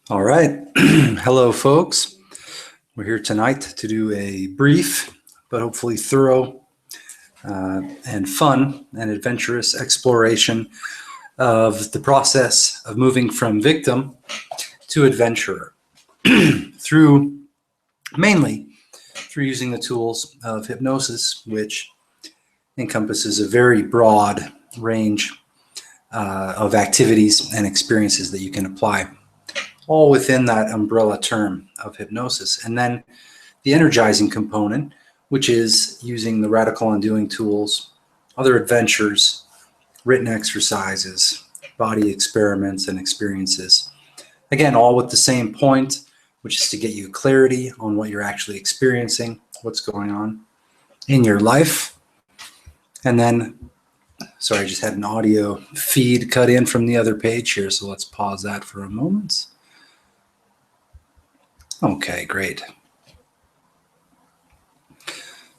All right. Hello, folks. We're here tonight to do a brief, but hopefully thorough and fun and adventurous exploration of the process of moving from victim to adventurer through mainly through using the tools of hypnosis, which encompasses a very broad range of activities and experiences that you can apply, all within that umbrella term of hypnosis. And then the energizing component, which is using the radical undoing tools, other adventures, written exercises, body experiments, and experiences. Again, all with the same point, which is to get you clarity on what you're actually experiencing, what's going on in your life. And then, sorry, I just had an audio feed cut in from the other page here, so let's pause that for a moment. Okay, great.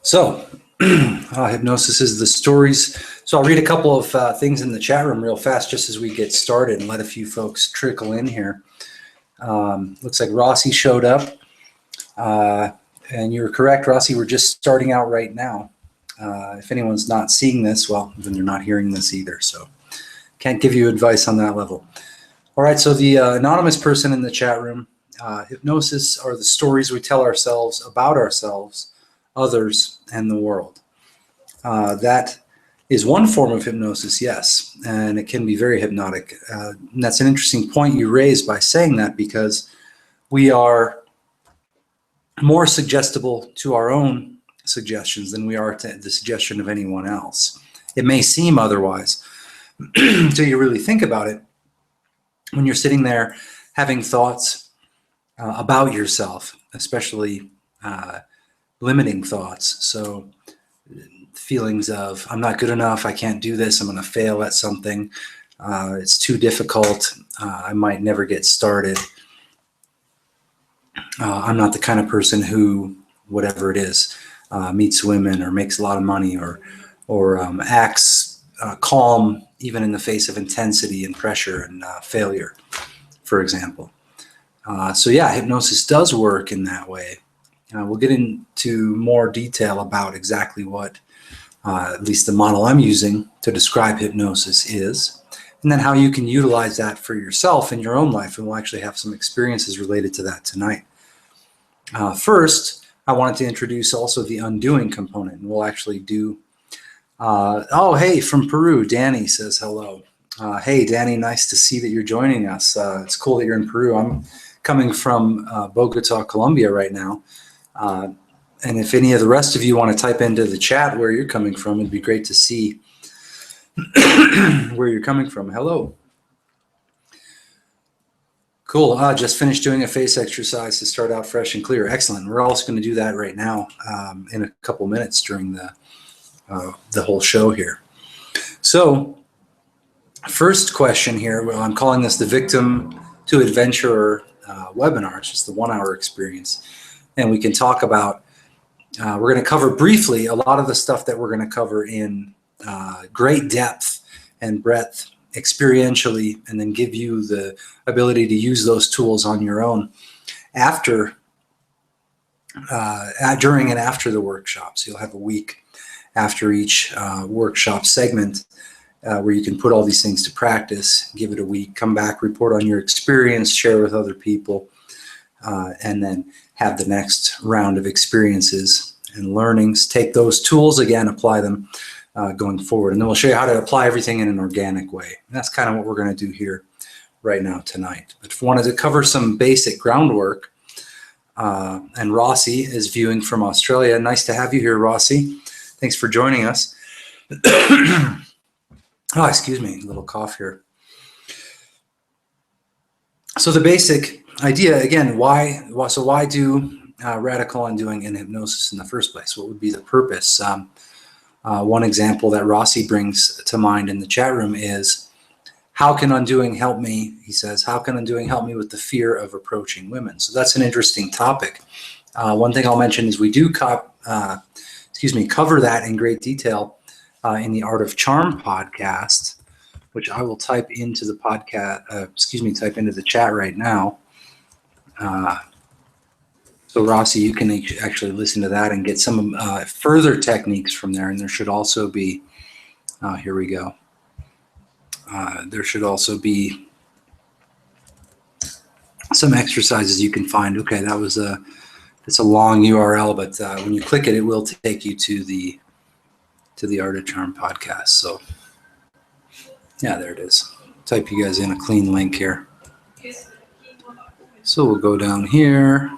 So, hypnosis is the stories. So I'll read a couple of things in the chat room real fast just as we get started and let a few folks trickle in here. Looks like Rossi showed up. And you're correct, Rossi, we're just starting out right now. If anyone's not seeing this, well, then they're not hearing this either. So can't give you advice on that level. All right, so the anonymous person in the chat room, hypnosis are the stories we tell ourselves about ourselves, others, and the world. That is one form of hypnosis, yes, and it can be very hypnotic. And that's an interesting point you raised by saying that, because we are more suggestible to our own suggestions than we are to the suggestion of anyone else. It may seem otherwise until you really think about it. When you're sitting there having thoughts about yourself, especially limiting thoughts, so feelings of I'm not good enough, I can't do this, I'm going to fail at something, it's too difficult, I might never get started, I'm not the kind of person who, whatever it is, meets women or makes a lot of money or acts calm even in the face of intensity and pressure and failure, for example. So yeah, hypnosis does work in that way. We'll get into more detail about exactly what at least the model I'm using to describe hypnosis is, and then how you can utilize that for yourself in your own life. And we'll actually have some experiences related to that tonight. First, I wanted to introduce also the undoing component, and we'll actually do, oh, hey, from Peru, Danny says hello. Hey, Danny, nice to see that you're joining us. It's cool that you're in Peru. I'm coming from Bogota, Colombia right now. And if any of the rest of you want to type into the chat where you're coming from, it'd be great to see where you're coming from. Hello. Cool. Just finished doing a face exercise to start out fresh and clear. Excellent. We're also going to do that right now in a couple minutes during the whole show here. So first question here, well, I'm calling this the Victim to Adventurer webinar. It's just the 1 hour experience. And we can talk about, we're going to cover briefly a lot of the stuff that we're going to cover in great depth and breadth experientially, and then give you the ability to use those tools on your own after, during and after the workshops. You'll have a week after each workshop segment where you can put all these things to practice, give it a week, come back, report on your experience, share with other people, and then have the next round of experiences and learnings. Take those tools again, apply them going forward. And then we'll show you how to apply everything in an organic way. And that's kind of what we're going to do here right now tonight. But if we wanted to cover some basic groundwork, and Rossi is viewing from Australia. Nice to have you here, Rossi. Thanks for joining us. Oh, excuse me, a little cough here. So the basic idea, again, why do radical undoing in hypnosis in the first place? What would be the purpose? One example that Rossi brings to mind in the chat room is, how can undoing help me? He says, how can undoing help me with the fear of approaching women? So that's an interesting topic. One thing I'll mention is we do cover that in great detail in the Art of Charm podcast, which I will type into the podcast, type into the chat right now. So Rossi, you can actually listen to that and get some further techniques from there. And there should also be, here we go. There should also be some exercises you can find. Okay, it's a long URL, but when you click it, it will take you to the Art of Charm podcast. So yeah, there it is. Type you guys in a clean link here. So we'll go down here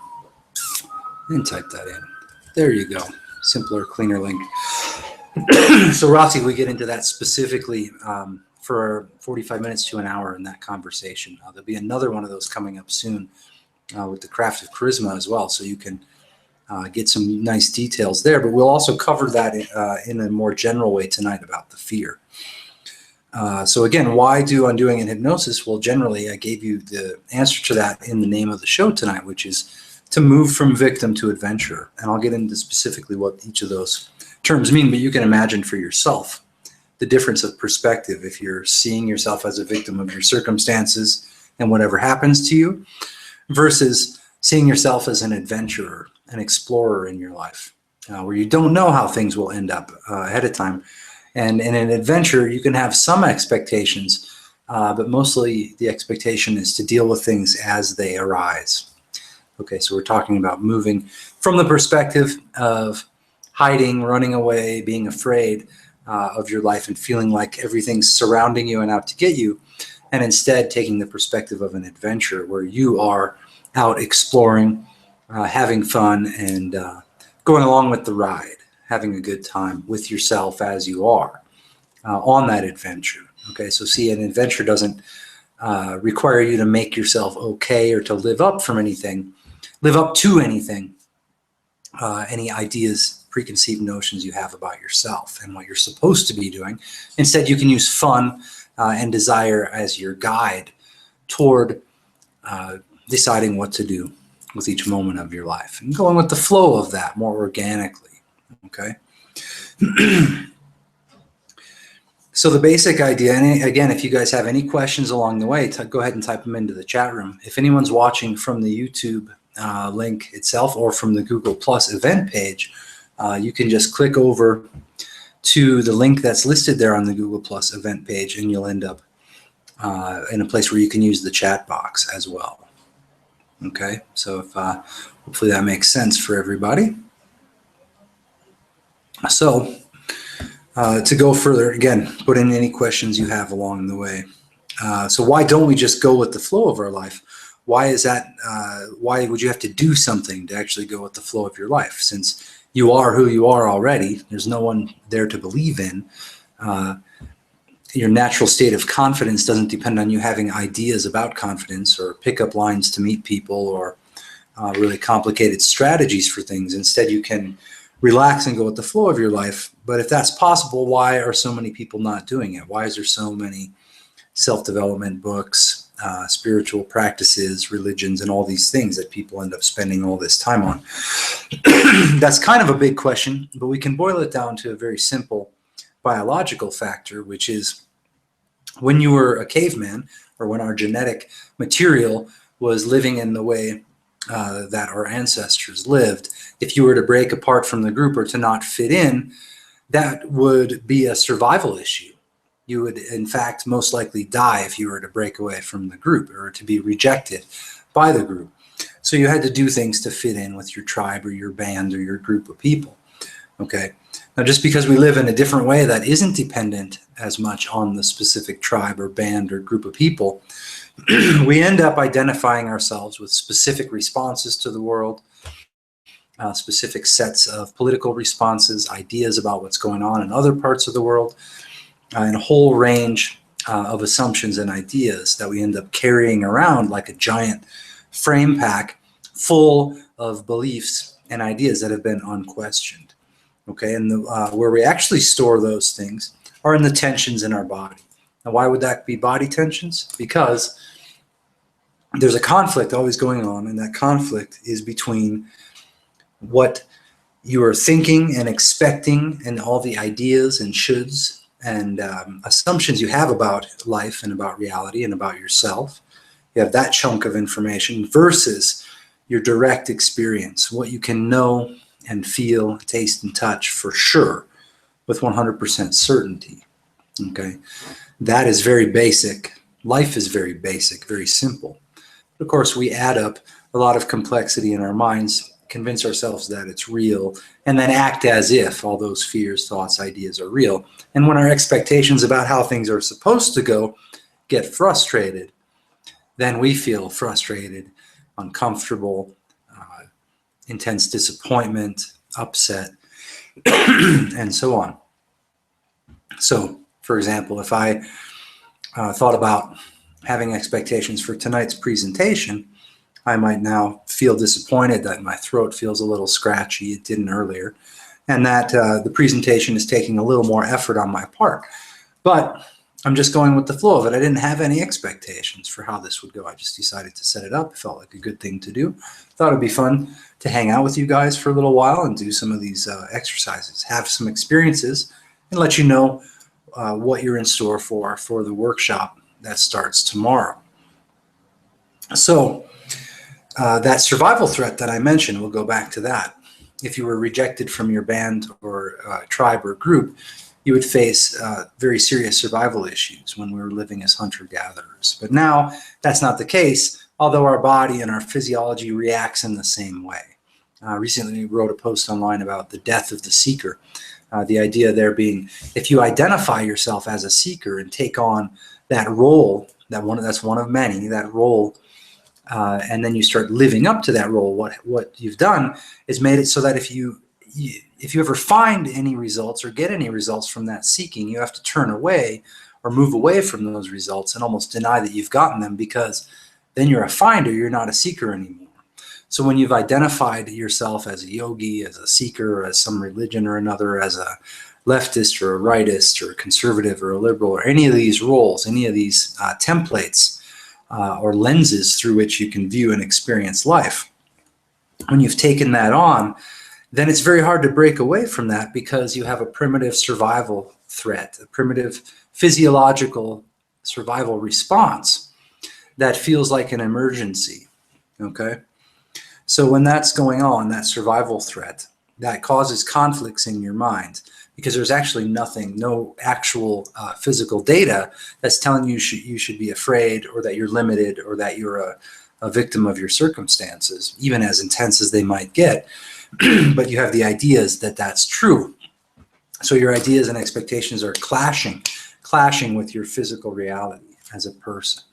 and type that in. There you go. Simpler, cleaner link. So Rossi, we get into that specifically for 45 minutes to an hour in that conversation. There'll be another one of those coming up soon with the craft of charisma as well. So you can get some nice details there, but we'll also cover that in a more general way tonight about the fear. So again, why do undoing and hypnosis? Well, generally, I gave you the answer to that in the name of the show tonight, which is to move from victim to adventurer. And I'll get into specifically what each of those terms mean, but you can imagine for yourself the difference of perspective if you're seeing yourself as a victim of your circumstances and whatever happens to you versus seeing yourself as an adventurer, an explorer in your life, where you don't know how things will end up ahead of time. And in an adventure, you can have some expectations, but mostly the expectation is to deal with things as they arise. Okay, so we're talking about moving from the perspective of hiding, running away, being afraid of your life and feeling like everything's surrounding you and out to get you, and instead taking the perspective of an adventure where you are out exploring, having fun, and going along with the ride, having a good time with yourself as you are on that adventure. Okay, so see, an adventure doesn't require you to make yourself okay or to live up to anything, any ideas, preconceived notions you have about yourself and what you're supposed to be doing. Instead, you can use fun and desire as your guide toward deciding what to do with each moment of your life and going with the flow of that more organically. Okay. So the basic idea, and again, if you guys have any questions along the way, go ahead and type them into the chat room. If anyone's watching from the YouTube link itself or from the Google Plus event page, you can just click over to the link that's listed there on the Google Plus event page, and you'll end up in a place where you can use the chat box as well. Okay, so if hopefully that makes sense for everybody. So to go further, again, put in any questions you have along the way. So why don't we just go with the flow of our life? Why is that? Why would you have to do something to actually go with the flow of your life? Since you are who you are already, there's no one there to believe in. Your natural state of confidence doesn't depend on you having ideas about confidence or pickup lines to meet people or really complicated strategies for things. Instead, you can relax and go with the flow of your life. But if that's possible, why are so many people not doing it? Why is there so many self-development books, spiritual practices, religions, and all these things that people end up spending all this time on? That's kind of a big question, but we can boil it down to a very simple biological factor, which is when you were a caveman, or when our genetic material was living in the way that our ancestors lived, if you were to break apart from the group or to not fit in, that would be a survival issue. You would, in fact, most likely die if you were to break away from the group or to be rejected by the group. So you had to do things to fit in with your tribe or your band or your group of people. Okay. Now, just because we live in a different way that isn't dependent as much on the specific tribe or band or group of people, we end up identifying ourselves with specific responses to the world, specific sets of political responses, ideas about what's going on in other parts of the world, and a whole range of assumptions and ideas that we end up carrying around like a giant frame pack full of beliefs and ideas that have been unquestioned. Okay, and where we actually store those things are in the tensions in our body. Now, why would that be body tensions? Because there's a conflict always going on, and that conflict is between what you are thinking and expecting and all the ideas and shoulds and assumptions you have about life and about reality and about yourself. You have that chunk of information versus your direct experience, what you can know and feel, taste, and touch for sure with 100% certainty. Okay, that is very basic. Life is very basic, very simple. But of course, we add up a lot of complexity in our minds, convince ourselves that it's real, and then act as if all those fears, thoughts, ideas are real. And when our expectations about how things are supposed to go get frustrated, then we feel frustrated, uncomfortable, intense disappointment, upset, and so on. So, for example, if I thought about having expectations for tonight's presentation, I might now feel disappointed that my throat feels a little scratchy. It didn't earlier. And that the presentation is taking a little more effort on my part. But I'm just going with the flow of it. I didn't have any expectations for how this would go. I just decided to set it up. It felt like a good thing to do. Thought it'd be fun to hang out with you guys for a little while and do some of these exercises, have some experiences, and let you know what you're in store for the workshop that starts tomorrow. So that survival threat that I mentioned, we'll go back to that. If you were rejected from your band or tribe or group, you would face very serious survival issues when we were living as hunter-gatherers. But now that's not the case, although our body and our physiology reacts in the same way. Recently, we wrote a post online about the death of the seeker. The idea there being, if you identify yourself as a seeker and take on that role, that's one of many, that role, and then you start living up to that role, what you've done is made it so that if you ever find any results or get any results from that seeking, you have to turn away or move away from those results and almost deny that you've gotten them, because then you're a finder, you're not a seeker anymore. So when you've identified yourself as a yogi, as a seeker, or as some religion or another, as a leftist or a rightist or a conservative or a liberal, or any of these roles, any of these templates or lenses through which you can view and experience life, when you've taken that on, then it's very hard to break away from that, because you have a primitive survival threat, a primitive physiological survival response that feels like an emergency, okay? So when that's going on, that survival threat, that causes conflicts in your mind, because there's actually no actual physical data that's telling you you should be afraid, or that you're limited, or that you're a victim of your circumstances, even as intense as they might get. But you have the ideas that that's true. So your ideas and expectations are clashing with your physical reality as a person,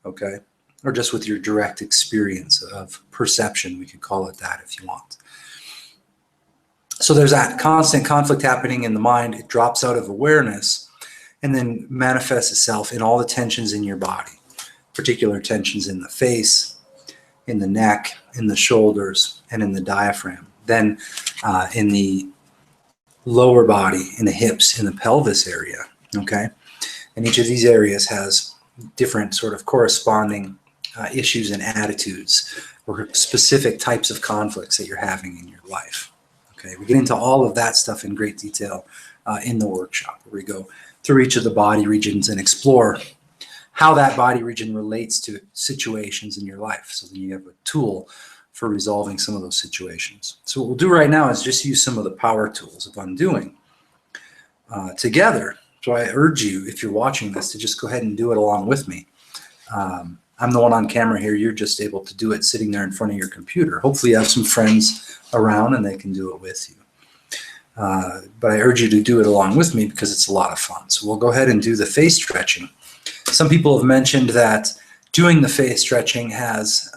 okay? Or just with your direct experience of perception, we could call it that if you want. So there's that constant conflict happening in the mind. It drops out of awareness and then manifests itself in all the tensions in your body, particular tensions in the face, in the neck, in the shoulders, and in the diaphragm. Then in the lower body, in the hips, in the pelvis area, okay? And each of these areas has different sort of corresponding issues and attitudes, or specific types of conflicts that you're having in your life. Okay, we get into all of that stuff in great detail in the workshop, where we go through each of the body regions and explore how that body region relates to situations in your life, so that you have a tool for resolving some of those situations. So what we'll do right now is just use some of the power tools of undoing together. So I urge you, if you're watching this, to just go ahead and do it along with me. I'm the one on camera here. You're just able to do it sitting there in front of your computer. Hopefully you have some friends around and they can do it with you. But I urge you to do it along with me, because it's a lot of fun. So we'll go ahead and do the face stretching. Some people have mentioned that doing the face stretching has,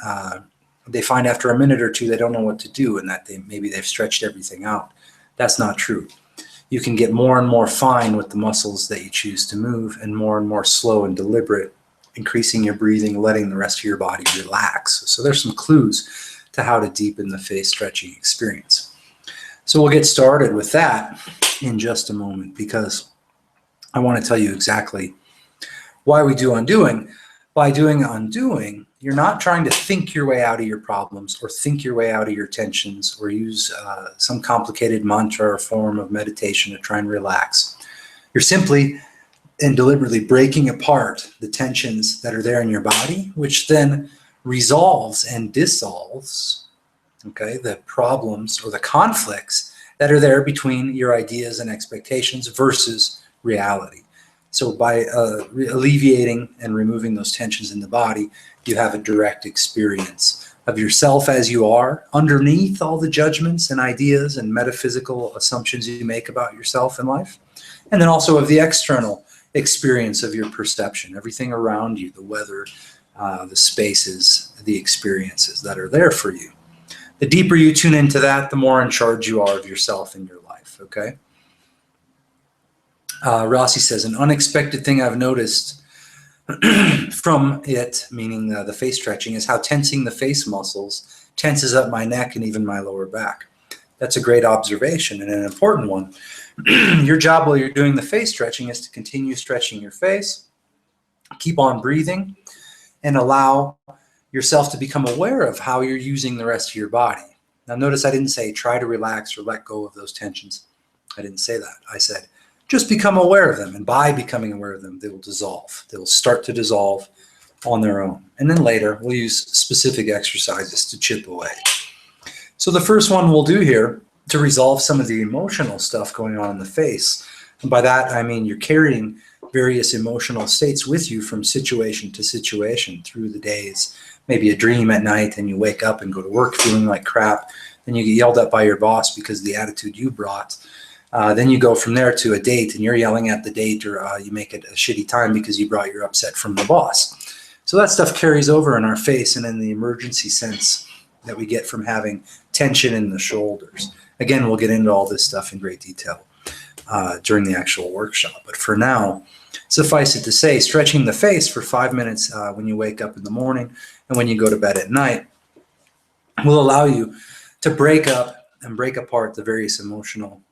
they find after a minute or two they don't know what to do, and that maybe they've stretched everything out. That's not true. You can get more and more fine with the muscles that you choose to move, and more slow and deliberate, increasing your breathing, letting the rest of your body relax. So there's some clues to how to deepen the face stretching experience. So we'll get started with that in just a moment, because I want to tell you exactly why we do undoing. By doing undoing, you're not trying to think your way out of your problems, or think your way out of your tensions, or use some complicated mantra or form of meditation to try and relax. You're simply and deliberately breaking apart the tensions that are there in your body, which then resolves and dissolves, okay, the problems or the conflicts that are there between your ideas and expectations versus reality. So by alleviating and removing those tensions in the body, you have a direct experience of yourself as you are, underneath all the judgments and ideas and metaphysical assumptions you make about yourself in life, and then also of the external experience of your perception, everything around you, the weather, the spaces, the experiences that are there for you. The deeper you tune into that, the more in charge you are of yourself in your life, okay? Rossi says, an unexpected thing I've noticed from it, meaning the face stretching, is how tensing the face muscles tenses up my neck and even my lower back. That's a great observation and an important one. Your job while you're doing the face stretching is to continue stretching your face, keep on breathing, and allow yourself to become aware of how you're using the rest of your body. Now notice I didn't say try to relax or let go of those tensions. I didn't say that. I said just become aware of them, and by becoming aware of them, they will dissolve. They will start to dissolve on their own. And then later, we'll use specific exercises to chip away. So the first one we'll do here to resolve some of the emotional stuff going on in the face. And by that, I mean you're carrying various emotional states with you from situation to situation through the days. Maybe a dream at night and you wake up and go to work feeling like crap. Then you get yelled at by your boss because of the attitude you brought. Then you go from there to a date and you're yelling at the date, or you make it a shitty time because you brought your upset from the boss. So that stuff carries over in our face and in the emergency sense that we get from having tension in the shoulders. Again, we'll get into all this stuff in great detail during the actual workshop. But for now, suffice it to say, stretching the face for 5 minutes when you wake up in the morning and when you go to bed at night will allow you to break up and break apart the various emotional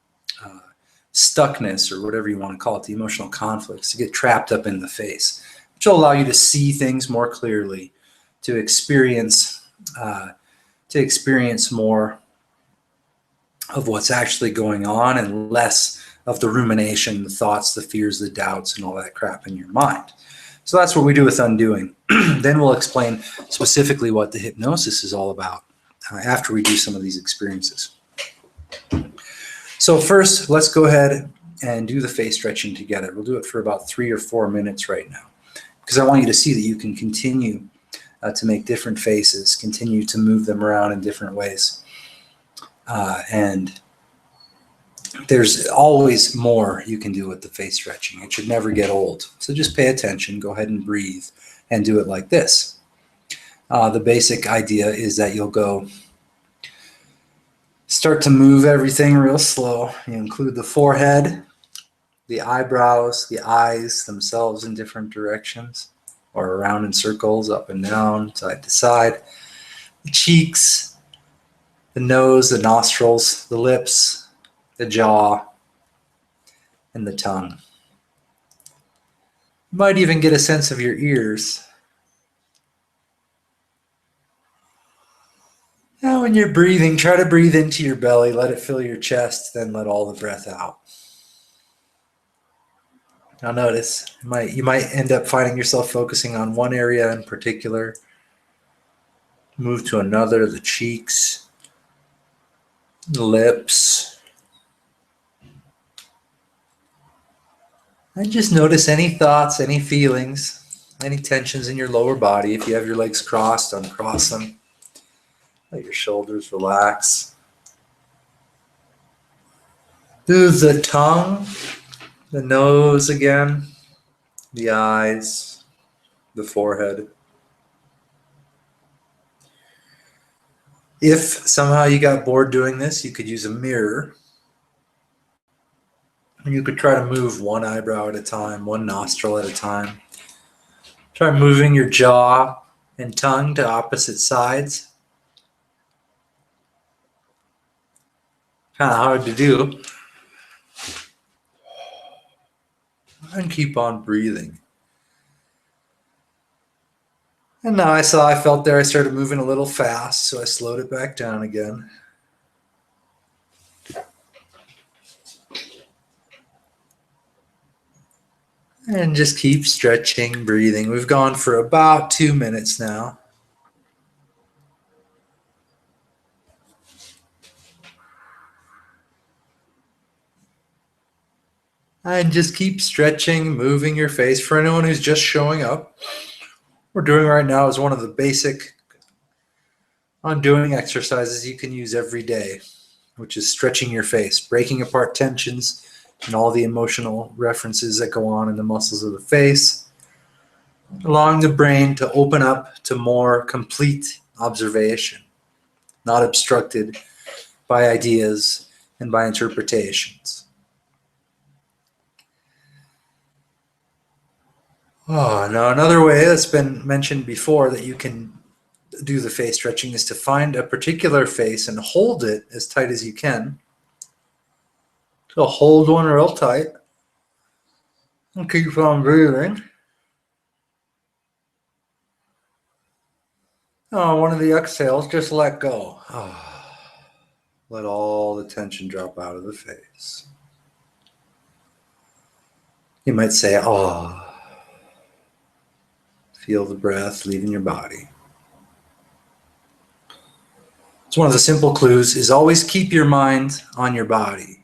stuckness, or whatever you want to call it, the emotional conflicts, to get trapped up in the face, which will allow you to see things more clearly, to experience more of what's actually going on and less of the rumination, the thoughts, the fears, the doubts, and all that crap in your mind. So that's what we do with undoing. Then we'll explain specifically what the hypnosis is all about after we do some of these experiences. So first, let's go ahead and do the face stretching together. We'll do it for about 3 or 4 minutes right now, because I want you to see that you can continue to make different faces, continue to move them around in different ways. And there's always more you can do with the face stretching. It should never get old. So just pay attention, go ahead and breathe, and do it like this. The basic idea is that you'll go start to move everything real slow. You include the forehead, the eyebrows, the eyes themselves in different directions, or around in circles, up and down, side to side, the cheeks, the nose, the nostrils, the lips, the jaw, and the tongue. You might even get a sense of your ears. Now when you're breathing, try to breathe into your belly, let it fill your chest, then let all the breath out. Now notice, you might end up finding yourself focusing on one area in particular. Move to another, the cheeks, the lips. And just notice any thoughts, any feelings, any tensions in your lower body. If you have your legs crossed, uncross them. Let your shoulders relax. Do the tongue, the nose again, the eyes, the forehead. If somehow you got bored doing this, you could use a mirror. And you could try to move one eyebrow at a time, one nostril at a time. Try moving your jaw and tongue to opposite sides. Kind of hard to do. And keep on breathing. And now I felt there I started moving a little fast, so I slowed it back down again. And just keep stretching, breathing. We've gone for about 2 minutes now. And just keep stretching, moving your face. For anyone who's just showing up, what we're doing right now is one of the basic undoing exercises you can use every day, which is stretching your face, breaking apart tensions and all the emotional references that go on in the muscles of the face, allowing the brain to open up to more complete observation, not obstructed by ideas and by interpretations. Oh, now another way that's been mentioned before that you can do the face stretching is to find a particular face and hold it as tight as you can. So hold one real tight and keep on breathing. Oh, one of the exhales, just let go. Oh, let all the tension drop out of the face. You might say, oh. Feel the breath leaving your body. So one of the simple clues is always keep your mind on your body.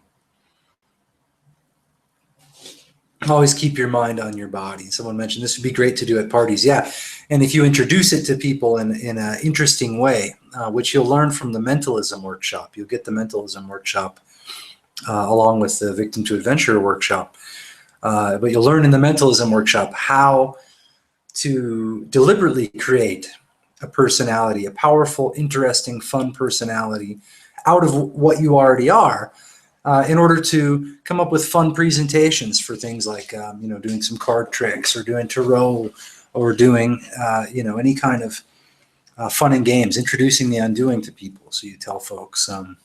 Always keep your mind on your body. Someone mentioned this would be great to do at parties. Yeah, and if you introduce it to people in an interesting way, which you'll learn from the mentalism workshop. You'll get the mentalism workshop along with the Victim to Adventure workshop. But you'll learn in the mentalism workshop how to deliberately create a personality, a powerful, interesting, fun personality out of what you already are, in order to come up with fun presentations for things like, doing some card tricks or doing tarot or doing, any kind of fun and games, introducing the undoing to people. So you tell folks, I'm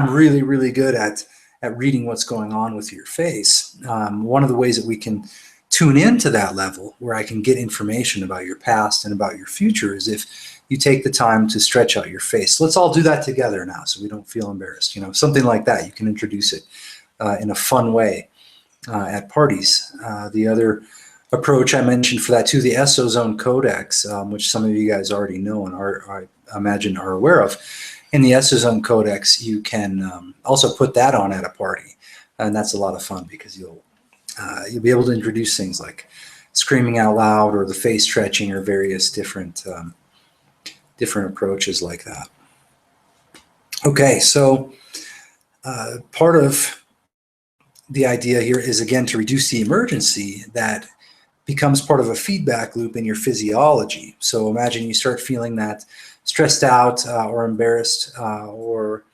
really, really good at reading what's going on with your face. One of the ways that we can tune into that level where I can get information about your past and about your future is if you take the time to stretch out your face. Let's all do that together now so we don't feel embarrassed. Something like that. You can introduce it in a fun way at parties. The other approach I mentioned for that too, the Esozone Codex, which some of you guys already know and I imagine are aware of. In the Esozone Codex, you can also put that on at a party. And that's a lot of fun because you'll be able to introduce things like screaming out loud or the face stretching or various different approaches like that. Okay, so part of the idea here is, again, to reduce the emergency that becomes part of a feedback loop in your physiology. So imagine you start feeling that stressed out or embarrassed or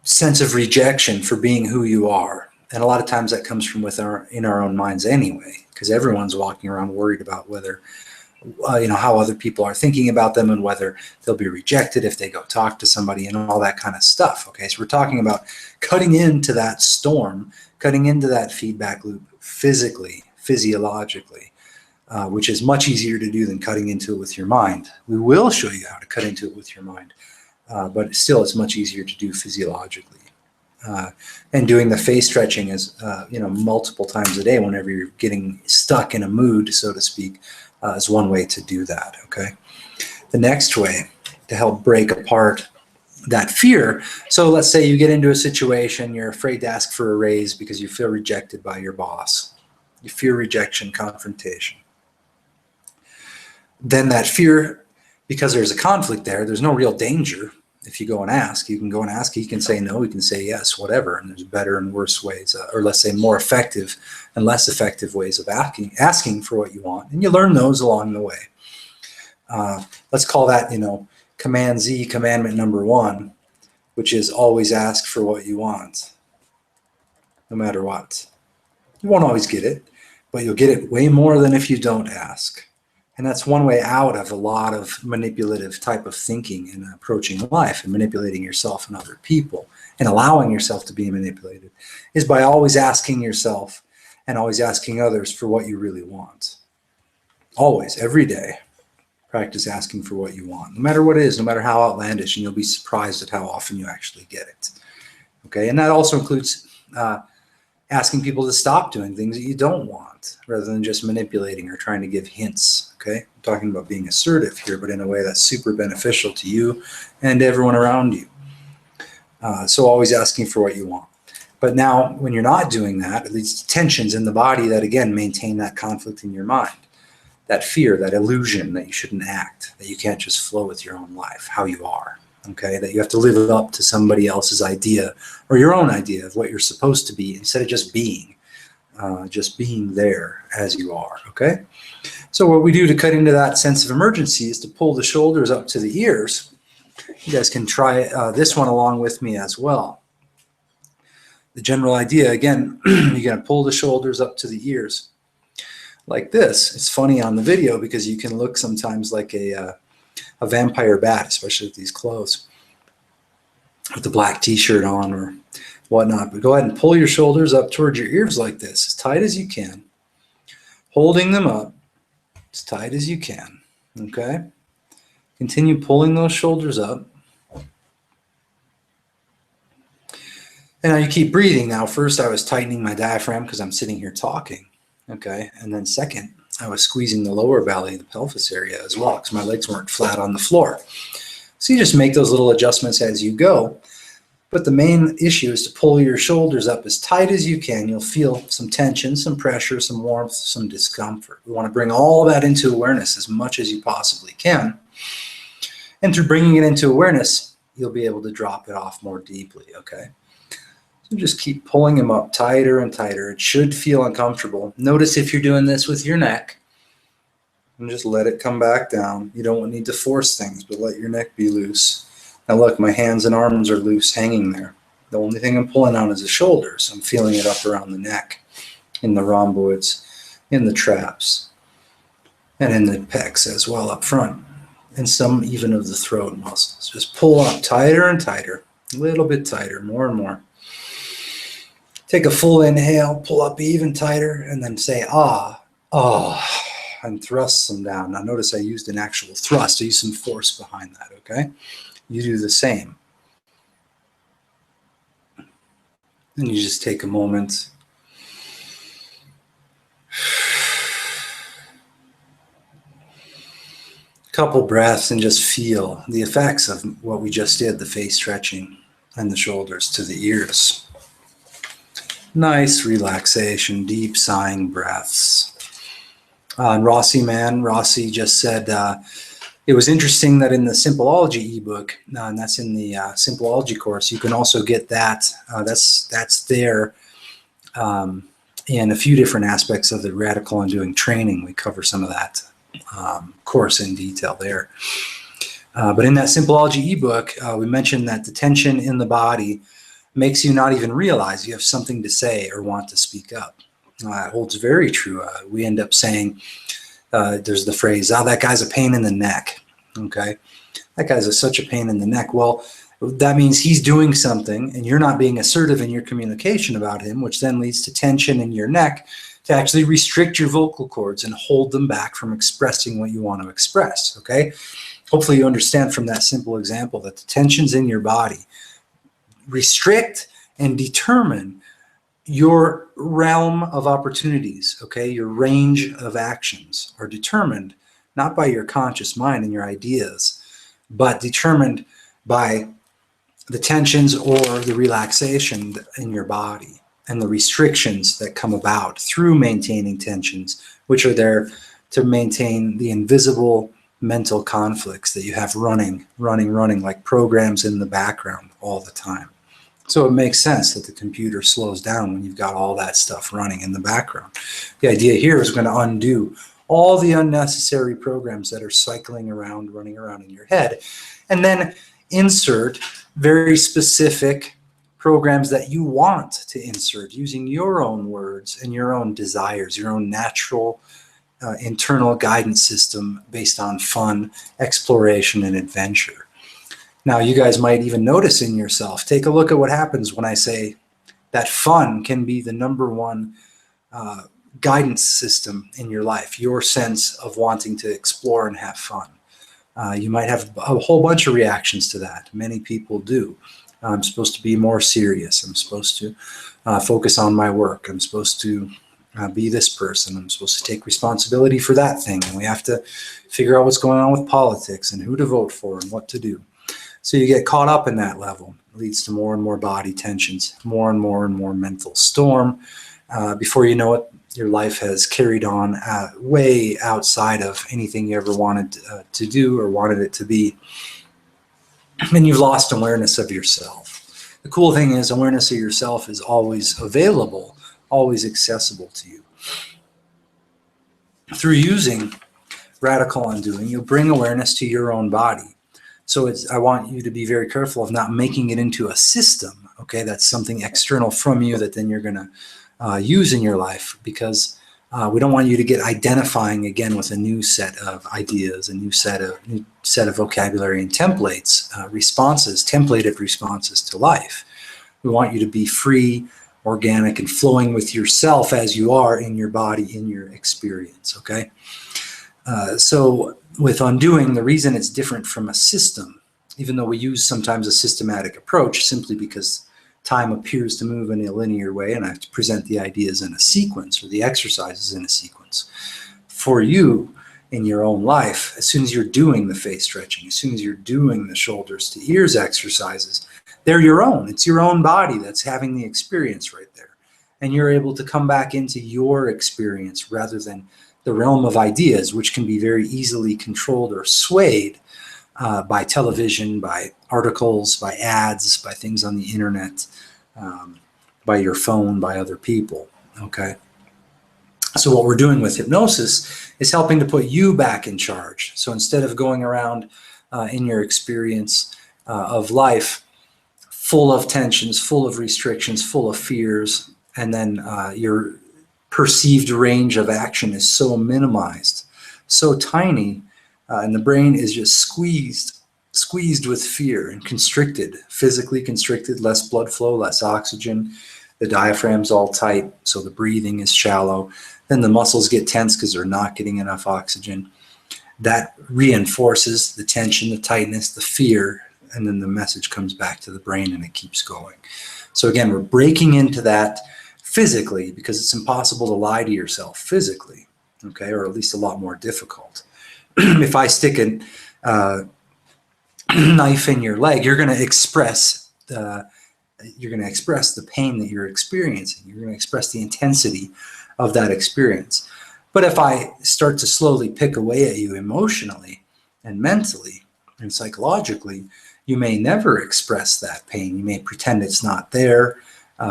sense of rejection for being who you are. And a lot of times that comes from in our own minds anyway, because everyone's walking around worried about whether, how other people are thinking about them and whether they'll be rejected if they go talk to somebody and all that kind of stuff. Okay, so we're talking about cutting into that storm, cutting into that feedback loop physically, physiologically, which is much easier to do than cutting into it with your mind. We will show you how to cut into it with your mind. But still, it's much easier to do physiologically. And doing the face stretching is, multiple times a day whenever you're getting stuck in a mood, so to speak, is one way to do that, okay? The next way to help break apart that fear, so let's say you get into a situation, you're afraid to ask for a raise because you feel rejected by your boss. You fear rejection, confrontation. Then that fear, because there's a conflict there's no real danger. If you go and ask, you can go and ask, he can say no, he can say yes, whatever. And there's better and worse ways, or let's say more effective and less effective ways of asking for what you want. And you learn those along the way. Let's call that, Command Z, commandment number 1, which is always ask for what you want, no matter what. You won't always get it, but you'll get it way more than if you don't ask. And that's one way out of a lot of manipulative type of thinking and approaching life and manipulating yourself and other people and allowing yourself to be manipulated is by always asking yourself and always asking others for what you really want. Always, every day, practice asking for what you want, no matter what it is, no matter how outlandish, and you'll be surprised at how often you actually get it. Okay, and that also includes asking people to stop doing things that you don't want, rather than just manipulating or trying to give hints. Okay, I'm talking about being assertive here, but in a way that's super beneficial to you and everyone around you. So always asking for what you want. But now, when you're not doing that, it leads to tensions in the body that, again, maintain that conflict in your mind, that fear, that illusion that you shouldn't act, that you can't just flow with your own life, how you are, okay? That you have to live up to somebody else's idea or your own idea of what you're supposed to be instead of just being there as you are, okay? So what we do to cut into that sense of emergency is to pull the shoulders up to the ears. You guys can try this one along with me as well. The general idea, again, you're going to pull the shoulders up to the ears like this. It's funny on the video because you can look sometimes like a vampire bat, especially with these clothes, with the black t-shirt on or whatnot. But go ahead and pull your shoulders up towards your ears like this, as tight as you can, holding them up as tight as you can, okay? Continue pulling those shoulders up. And now you keep breathing. Now, first I was tightening my diaphragm because I'm sitting here talking, okay? And then second, I was squeezing the lower belly, the pelvis area as well, because my legs weren't flat on the floor. So you just make those little adjustments as you go. But the main issue is to pull your shoulders up as tight as you can. You'll feel some tension, some pressure, some warmth, some discomfort. We want to bring all that into awareness as much as you possibly can. And through bringing it into awareness, you'll be able to drop it off more deeply, okay? So just keep pulling them up tighter and tighter. It should feel uncomfortable. Notice if you're doing this with your neck, and just let it come back down. You don't need to force things, but let your neck be loose. Now look, my hands and arms are loose, hanging there. The only thing I'm pulling on is the shoulders. I'm feeling it up around the neck, in the rhomboids, in the traps, and in the pecs as well up front, and some even of the throat muscles. Just pull up tighter and tighter, a little bit tighter, more and more. Take a full inhale, pull up even tighter, and then say, ah, ah, and thrust them down. Now notice I used an actual thrust. I used some force behind that, okay? You do the same. And you just take a moment. Couple breaths and just feel the effects of what we just did, the face stretching and the shoulders to the ears. Nice relaxation, deep sighing breaths. And Rossi just said, it was interesting that in the Simpleology ebook, and that's in the Simpleology course, you can also get that. That's there in a few different aspects of the Radical Undoing training. We cover some of that course in detail there. But in that Simpleology ebook, we mentioned that the tension in the body makes you not even realize you have something to say or want to speak up. It holds very true. We end up saying, there's the phrase, oh, that guy's a pain in the neck, okay? That guy's such a pain in the neck. Well, that means he's doing something and you're not being assertive in your communication about him, which then leads to tension in your neck to actually restrict your vocal cords and hold them back from expressing what you want to express, okay? Hopefully you understand from that simple example that the tensions in your body restrict and determine your realm of opportunities, okay? Your range of actions are determined not by your conscious mind and your ideas, but determined by the tensions or the relaxation in your body and the restrictions that come about through maintaining tensions, which are there to maintain the invisible mental conflicts that you have running like programs in the background all the time. So it makes sense that the computer slows down when you've got all that stuff running in the background. The idea here is going to undo all the unnecessary programs that are cycling around, running around in your head, and then insert very specific programs that you want to insert using your own words and your own desires, your own natural internal guidance system based on fun, exploration, and adventure. Now, you guys might even notice in yourself, take a look at what happens when I say that fun can be the number one guidance system in your life, your sense of wanting to explore and have fun. You might have a whole bunch of reactions to that. Many people do. I'm supposed to be more serious. I'm supposed to focus on my work. I'm supposed to be this person. I'm supposed to take responsibility for that thing. And we have to figure out what's going on with politics and who to vote for and what to do. So you get caught up in that level. It leads to more and more body tensions, more and more mental storm. Before you know it, your life has carried on way outside of anything you ever wanted to do or wanted it to be. And you've lost awareness of yourself. The cool thing is awareness of yourself is always available, always accessible to you. Through using radical undoing, you'll bring awareness to your own body. So I want you to be very careful of not making it into a system, okay? That's something external from you that then you're going to use in your life, because we don't want you to get identifying again with a new set of ideas, a new set of vocabulary and templates, templated responses to life. We want you to be free, organic, and flowing with yourself as you are in your body, in your experience, okay? So with undoing, the reason it's different from a system, even though we use sometimes a systematic approach simply because time appears to move in a linear way and I have to present the ideas in a sequence or the exercises in a sequence. For you, in your own life, as soon as you're doing the face stretching, as soon as you're doing the shoulders to ears exercises, they're your own. It's your own body that's having the experience right there. And you're able to come back into your experience rather than the realm of ideas, which can be very easily controlled or swayed by television, by articles, by ads, by things on the internet, by your phone, by other people, okay? So what we're doing with hypnosis is helping to put you back in charge. So instead of going around in your experience of life full of tensions, full of restrictions, full of fears, and then your perceived range of action is so minimized, so tiny, and the brain is just squeezed with fear and constricted, physically constricted, less blood flow, less oxygen. The diaphragm's all tight, so the breathing is shallow. Then the muscles get tense because they're not getting enough oxygen. That reinforces the tension, the tightness, the fear, and then the message comes back to the brain and it keeps going. So again, we're breaking into that physically because it's impossible to lie to yourself physically, okay, or at least a lot more difficult. If I stick a knife in your leg, you're going to express the pain that you're experiencing. You're going to express the intensity of that experience. But if I start to slowly pick away at you emotionally and mentally and psychologically, you may never express that pain. You may pretend it's not there.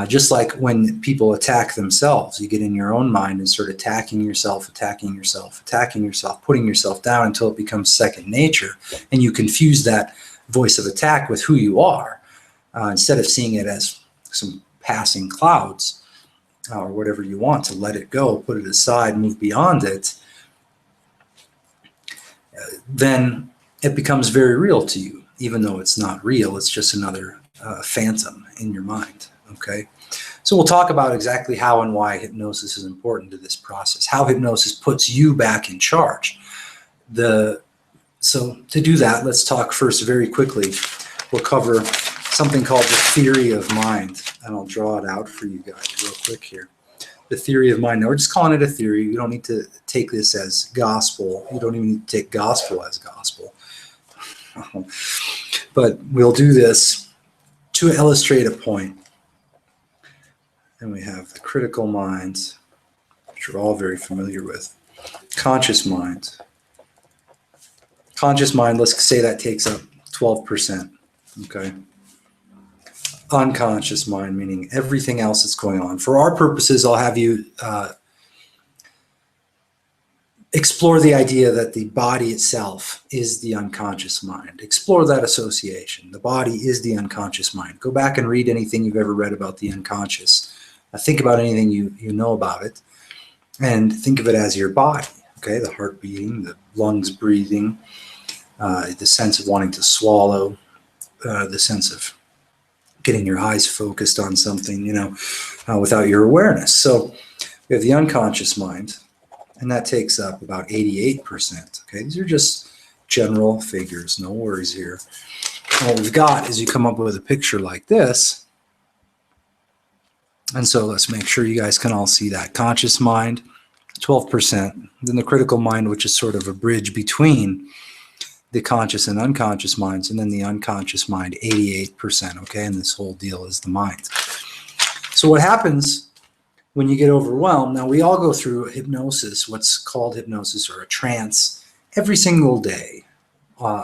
Just like when people attack themselves, you get in your own mind and start attacking yourself, putting yourself down until it becomes second nature. And you confuse that voice of attack with who you are, instead of seeing it as some passing clouds or whatever you want, to let it go, put it aside, move beyond it. Then it becomes very real to you, even though it's not real. It's just another phantom in your mind. Okay, so we'll talk about exactly how and why hypnosis is important to this process, how hypnosis puts you back in charge. So to do that, let's talk first very quickly. We'll cover something called the theory of mind, and I'll draw it out for you guys real quick here. The theory of mind. Now, we're just calling it a theory. You don't need to take this as gospel. You don't even need to take gospel as gospel. But we'll do this to illustrate a point. And we have the critical mind, which you're all very familiar with. Conscious mind. Conscious mind, let's say that takes up 12%. Okay. Unconscious mind, meaning everything else that's going on. For our purposes, I'll have you explore the idea that the body itself is the unconscious mind. Explore that association. The body is the unconscious mind. Go back and read anything you've ever read about the unconscious. Think about anything you know about it, and think of it as your body, okay? The heart beating, the lungs breathing, the sense of wanting to swallow, the sense of getting your eyes focused on something, without your awareness. So we have the unconscious mind, and that takes up about 88%, okay? These are just general figures, no worries here. And what we've got is you come up with a picture like this. And so let's make sure you guys can all see that. Conscious mind, 12%. Then the critical mind, which is sort of a bridge between the conscious and unconscious minds, and then the unconscious mind, 88%, okay? And this whole deal is the mind. So what happens when you get overwhelmed? Now, we all go through hypnosis, what's called hypnosis or a trance, every single day,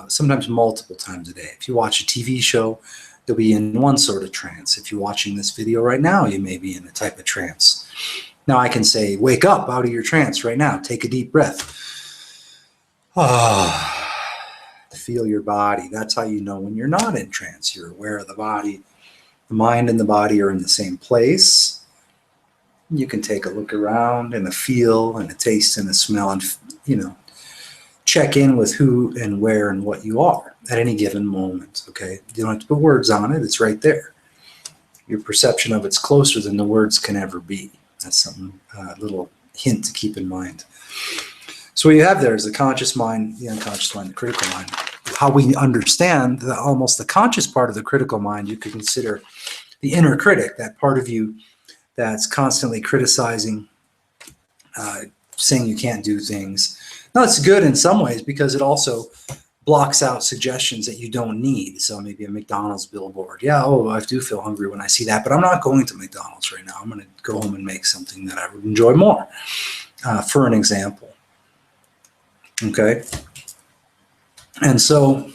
sometimes multiple times a day. If you watch a TV show, you'll be in one sort of trance. If you're watching this video right now, you may be in a type of trance. Now, I can say, wake up out of your trance right now. Take a deep breath. Feel your body. That's how you know when you're not in trance. You're aware of the body. The mind and the body are in the same place. You can take a look around and a feel and a taste and a smell and, check in with who and where and what you are at any given moment, okay? You don't have to put words on it. It's right there. Your perception of it's closer than the words can ever be. That's some little hint to keep in mind. So what you have there is the conscious mind, the unconscious mind, the critical mind. How we understand almost the conscious part of the critical mind, you could consider the inner critic, that part of you that's constantly criticizing, saying you can't do things. Now, it's good in some ways because it also blocks out suggestions that you don't need. So maybe a McDonald's billboard. Yeah, I do feel hungry when I see that, but I'm not going to McDonald's right now. I'm going to go home and make something that I would enjoy more, for an example. Okay? And so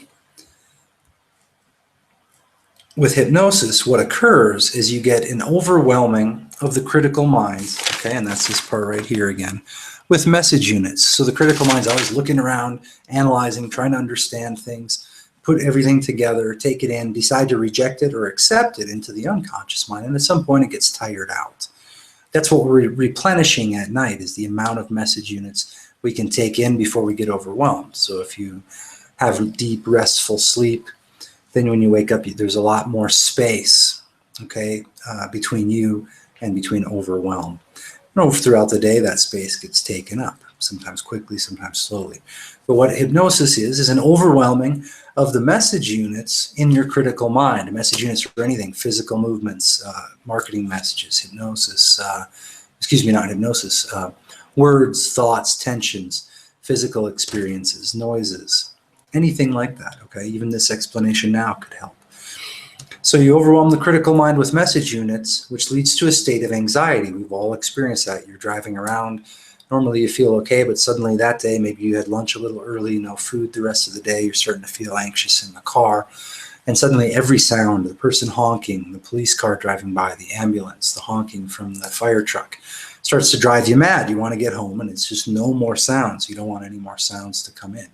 with hypnosis, what occurs is you get an overwhelming of the critical mind, okay, and that's this part right here again, with message units. So the critical mind's always looking around, analyzing, trying to understand things, put everything together, take it in, decide to reject it or accept it into the unconscious mind, and at some point it gets tired out. That's what we're replenishing at night, is the amount of message units we can take in before we get overwhelmed. So if you have deep, restful sleep, then when you wake up, there's a lot more space, okay, between you and between overwhelm. Throughout the day, that space gets taken up, sometimes quickly, sometimes slowly. But what hypnosis is an overwhelming of the message units in your critical mind. Message units for anything, physical movements, marketing messages, hypnosis, not hypnosis, words, thoughts, tensions, physical experiences, noises, anything like that, okay? Even this explanation now could help. So you overwhelm the critical mind with message units, which leads to a state of anxiety. We've all experienced that. You're driving around. Normally you feel okay, but suddenly that day, maybe you had lunch a little early, no food the rest of the day. You're starting to feel anxious in the car. And suddenly every sound, the person honking, the police car driving by, the ambulance, the honking from the fire truck, starts to drive you mad. You want to get home, and it's just no more sounds. You don't want any more sounds to come in.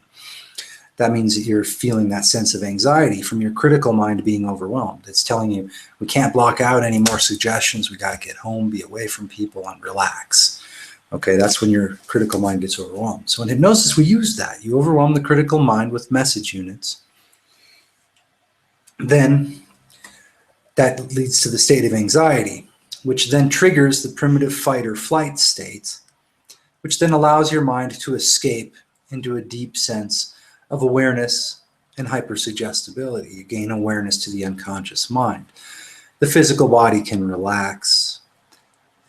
That means that you're feeling that sense of anxiety from your critical mind being overwhelmed. It's telling you, we can't block out any more suggestions. We got to get home, be away from people, and relax. Okay, that's when your critical mind gets overwhelmed. So in hypnosis, we use that. You overwhelm the critical mind with message units. Then that leads to the state of anxiety, which then triggers the primitive fight or flight state, which then allows your mind to escape into a deep sense of awareness and hypersuggestibility. You gain awareness to the unconscious mind. The physical body can relax,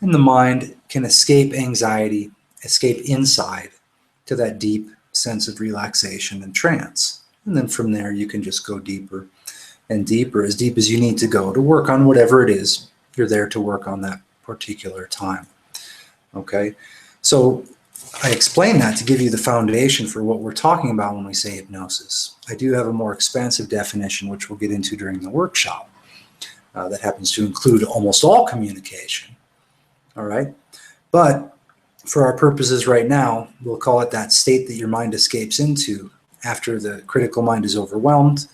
and the mind can escape anxiety, escape inside to that deep sense of relaxation and trance. And then from there, you can just go deeper and deeper, as deep as you need to go to work on whatever it is you're there to work on that particular time. Okay? So I explain that to give you the foundation for what we're talking about when we say hypnosis. I do have a more expansive definition, which we'll get into during the workshop, that happens to include almost all communication. All right? But for our purposes right now, we'll call it that state that your mind escapes into after the critical mind is overwhelmed.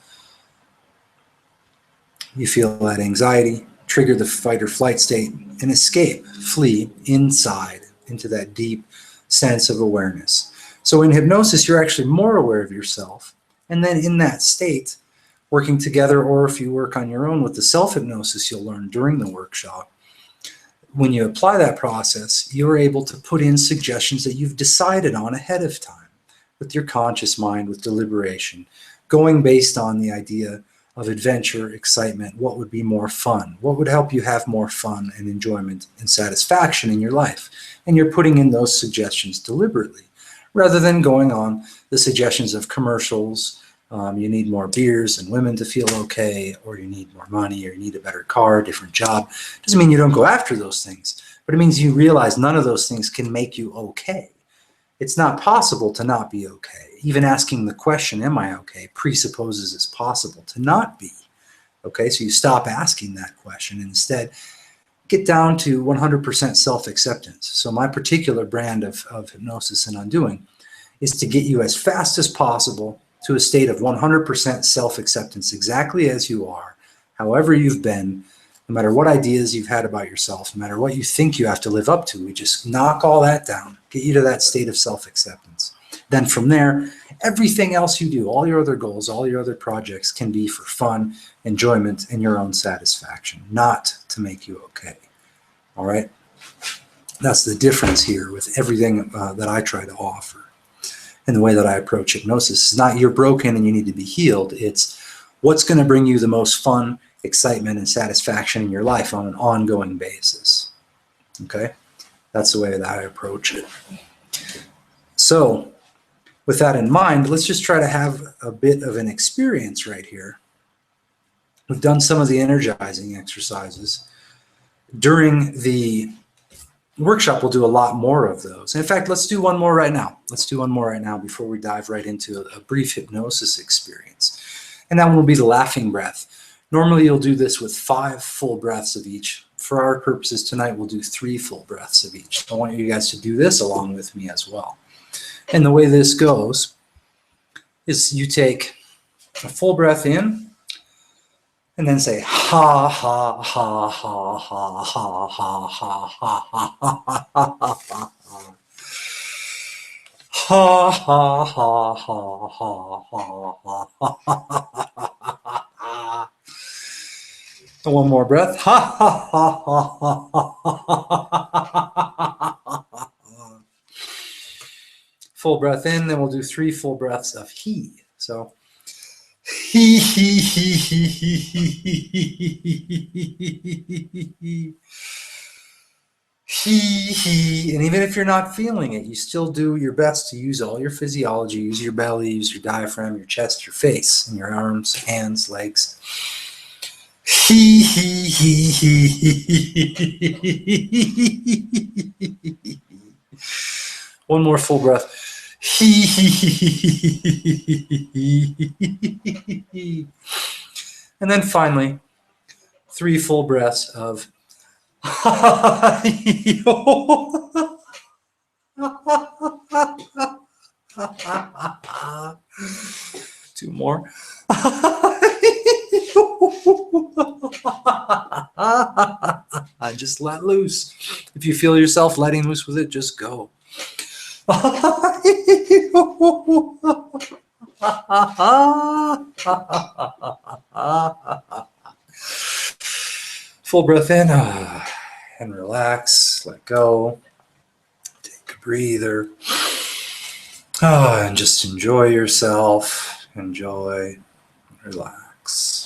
You feel that anxiety, trigger the fight or flight state, and escape, flee inside into that deep sense of awareness. So in hypnosis, you're actually more aware of yourself. And then in that state, working together, or if you work on your own with the self-hypnosis you'll learn during the workshop, when you apply that process, you're able to put in suggestions that you've decided on ahead of time with your conscious mind, with deliberation, going based on the idea of adventure, excitement? What would be more fun? What would help you have more fun and enjoyment and satisfaction in your life? And you're putting in those suggestions deliberately, rather than going on the suggestions of commercials. You need more beers and women to feel okay, or you need more money, or you need a better car, different job. Doesn't mean you don't go after those things, but it means you realize none of those things can make you okay. It's not possible to not be okay. Even asking the question, am I okay, presupposes it's possible to not be. Okay, so you stop asking that question and instead get down to 100% self-acceptance. So my particular brand of hypnosis and undoing is to get you as fast as possible to a state of 100% self-acceptance, exactly as you are, however you've been, no matter what ideas you've had about yourself, no matter what you think you have to live up to. We just knock all that down, get you to that state of self-acceptance. Then from there, everything else you do, all your other goals, all your other projects can be for fun, enjoyment, and your own satisfaction, not to make you okay. All right? That's the difference here with everything that I try to offer. And the way that I approach hypnosis is not you're broken and you need to be healed. It's what's going to bring you the most fun, excitement, and satisfaction in your life on an ongoing basis. Okay? That's the way that I approach it. So, with that in mind, let's just try to have a bit of an experience right here. We've done some of the energizing exercises. During the workshop, we'll do a lot more of those. In fact, let's do one more right now. Let's do one more right now before we dive right into a brief hypnosis experience. And that one will be the laughing breath. Normally, you'll do this with 5 full breaths of each. For our purposes tonight, we'll do 3 full breaths of each. So I want you guys to do this along with me as well. And the way this goes is you take a full breath in and then say ha ha ha ha ha ha ha ha ha ha ha ha ha ha ha ha ha ha ha. One more breath. Ha ha ha ha ha ha. Full breath in, then we'll do 3 full breaths of he. So he he he he he he he. And even if you're not feeling it, you still do your best to use all your physiology, use your belly, use your diaphragm, your chest, your face, and your arms, hands, legs. He he he he he. One more full breath. He he he. And then finally, 3 full breaths of 2 more. Just let loose. If you feel yourself letting loose with it, just go. Full breath in and relax, let go, take a breather, and just enjoy yourself, enjoy, relax.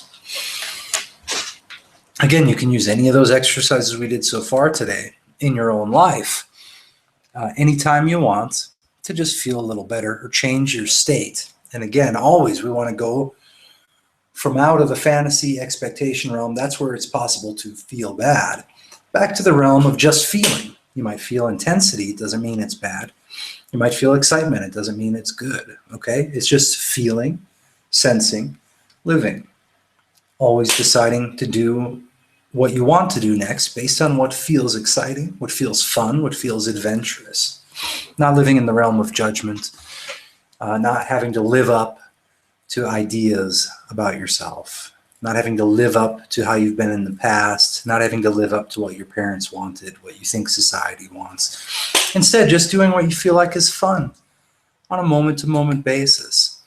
Again, you can use any of those exercises we did so far today in your own life. Anytime you want to just feel a little better or change your state. And again, always we want to go from out of the fantasy expectation realm. That's where it's possible to feel bad. Back to the realm of just feeling. You might feel intensity. It doesn't mean it's bad. You might feel excitement. It doesn't mean it's good. Okay? It's just feeling, sensing, living. Always deciding to do what you want to do next based on what feels exciting, what feels fun, what feels adventurous. Not living in the realm of judgment, not having to live up to ideas about yourself, not having to live up to how you've been in the past, not having to live up to what your parents wanted, what you think society wants. Instead, just doing what you feel like is fun on a moment-to-moment basis.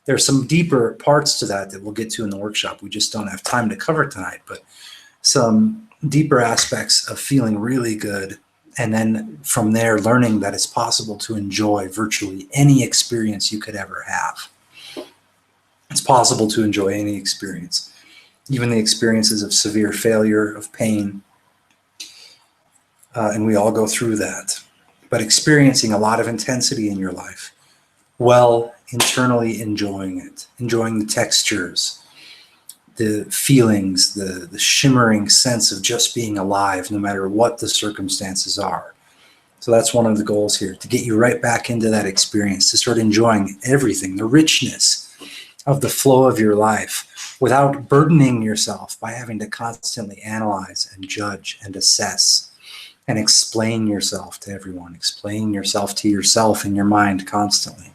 There are some deeper parts to that we'll get to in the workshop. We just don't have time to cover tonight, but some deeper aspects of feeling really good, and then from there learning that it's possible to enjoy virtually any experience you could ever have. It's possible to enjoy any experience, even the experiences of severe failure, of pain, and we all go through that. But experiencing a lot of intensity in your life, well, internally enjoying it, enjoying the textures, the feelings, the shimmering sense of just being alive, no matter what the circumstances are. So that's one of the goals here, to get you right back into that experience, to start enjoying everything, the richness of the flow of your life, without burdening yourself by having to constantly analyze and judge and assess and explain yourself to everyone, explain yourself to yourself in your mind constantly.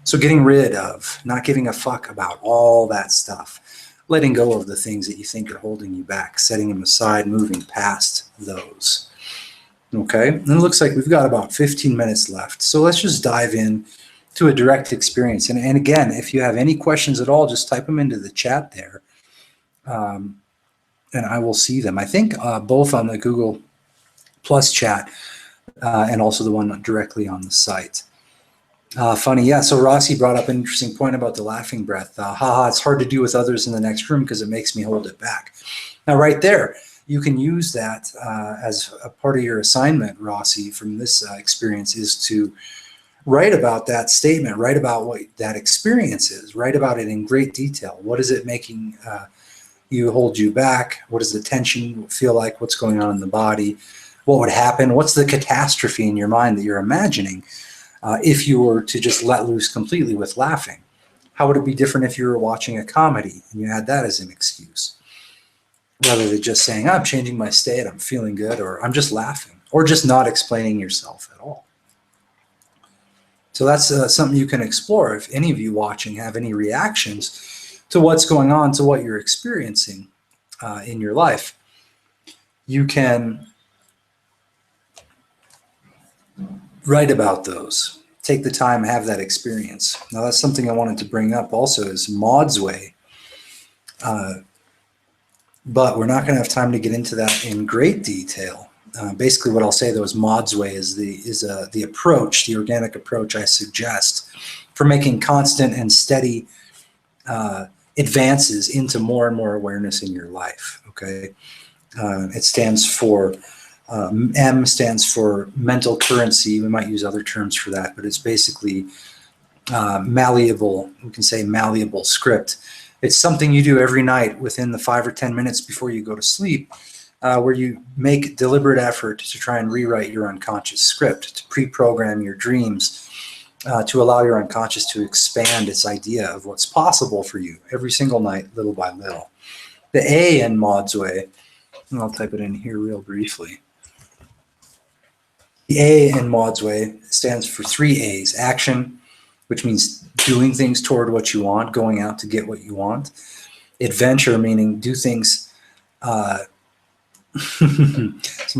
So getting rid of, not giving a fuck about all that stuff, letting go of the things that you think are holding you back, setting them aside, moving past those. Okay, and it looks like we've got about 15 minutes left. So let's just dive in to a direct experience. And again, if you have any questions at all, just type them into the chat there. And I will see them. I think both on the Google Plus chat and also the one directly on the site. Funny, yeah. So Rossi brought up an interesting point about the laughing breath. Haha, it's hard to do with others in the next room because it makes me hold it back. Now, right there, you can use that as a part of your assignment, Rossi, from this experience, is to write about that statement, write about what that experience is, write about it in great detail. What is it making you hold you back? What does the tension feel like? What's going on in the body? What would happen? What's the catastrophe in your mind that you're imagining if you were to just let loose completely with laughing? How would it be different if you were watching a comedy and you had that as an excuse? Rather than just saying, I'm changing my state, I'm feeling good, or I'm just laughing, or just not explaining yourself at all. So that's something you can explore if any of you watching have any reactions to what's going on, to what you're experiencing in your life. You can write about those. Take the time, have that experience. Now that's something I wanted to bring up also is Maud's way. But we're not going to have time to get into that in great detail. Basically what I'll say though is Maud's way is the approach, the organic approach I suggest for making constant and steady advances into more and more awareness in your life, okay? It stands for, M stands for mental currency. We might use other terms for that, but it's basically malleable, we can say malleable script. It's something you do every night within the 5 or 10 minutes before you go to sleep, where you make deliberate effort to try and rewrite your unconscious script, to pre-program your dreams, to allow your unconscious to expand its idea of what's possible for you every single night, little by little. The A in Maud's way, and I'll type it in here real briefly. The A in Maud's way stands for 3 A's. Action, which means doing things toward what you want, going out to get what you want. Adventure, meaning do things. Someone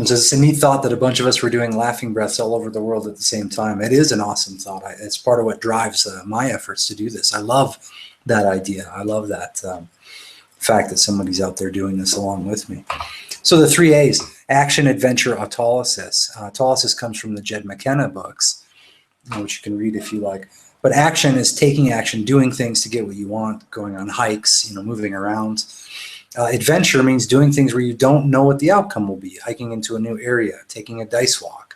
says, it's a neat thought that a bunch of us were doing laughing breaths all over the world at the same time. It is an awesome thought. It's part of what drives my efforts to do this. I love that idea. I love that fact that somebody's out there doing this along with me. So the 3 A's, action, adventure, autolysis. Autolysis comes from the Jed McKenna books, which you can read if you like. But action is taking action, doing things to get what you want, going on hikes, moving around. Adventure means doing things where you don't know what the outcome will be, hiking into a new area, taking a dice walk,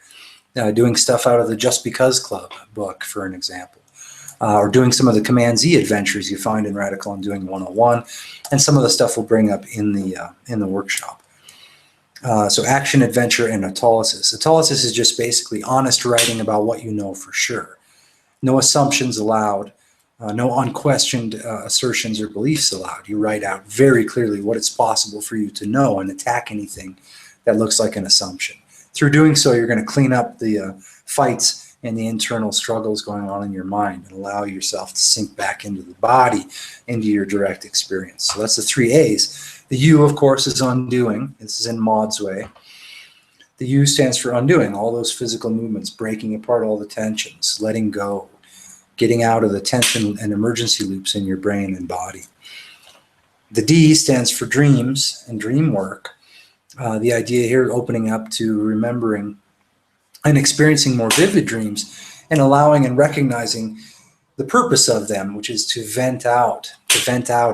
doing stuff out of the Just Because Club book, for an example, or doing some of the Command Z adventures you find in Radical Undoing 101, and some of the stuff we'll bring up in the workshop. So action, adventure, and autolysis. Autolysis is just basically honest writing about what you know for sure. No assumptions allowed, no unquestioned assertions or beliefs allowed. You write out very clearly what it's possible for you to know and attack anything that looks like an assumption. Through doing so, you're going to clean up the fights and the internal struggles going on in your mind and allow yourself to sink back into the body, into your direct experience. So that's the 3 A's. The U, of course, is undoing. This is in Maud's way. The U stands for undoing, all those physical movements, breaking apart all the tensions, letting go, getting out of the tension and emergency loops in your brain and body. The D stands for dreams and dream work. The idea here, opening up to remembering and experiencing more vivid dreams and allowing and recognizing the purpose of them, which is to vent out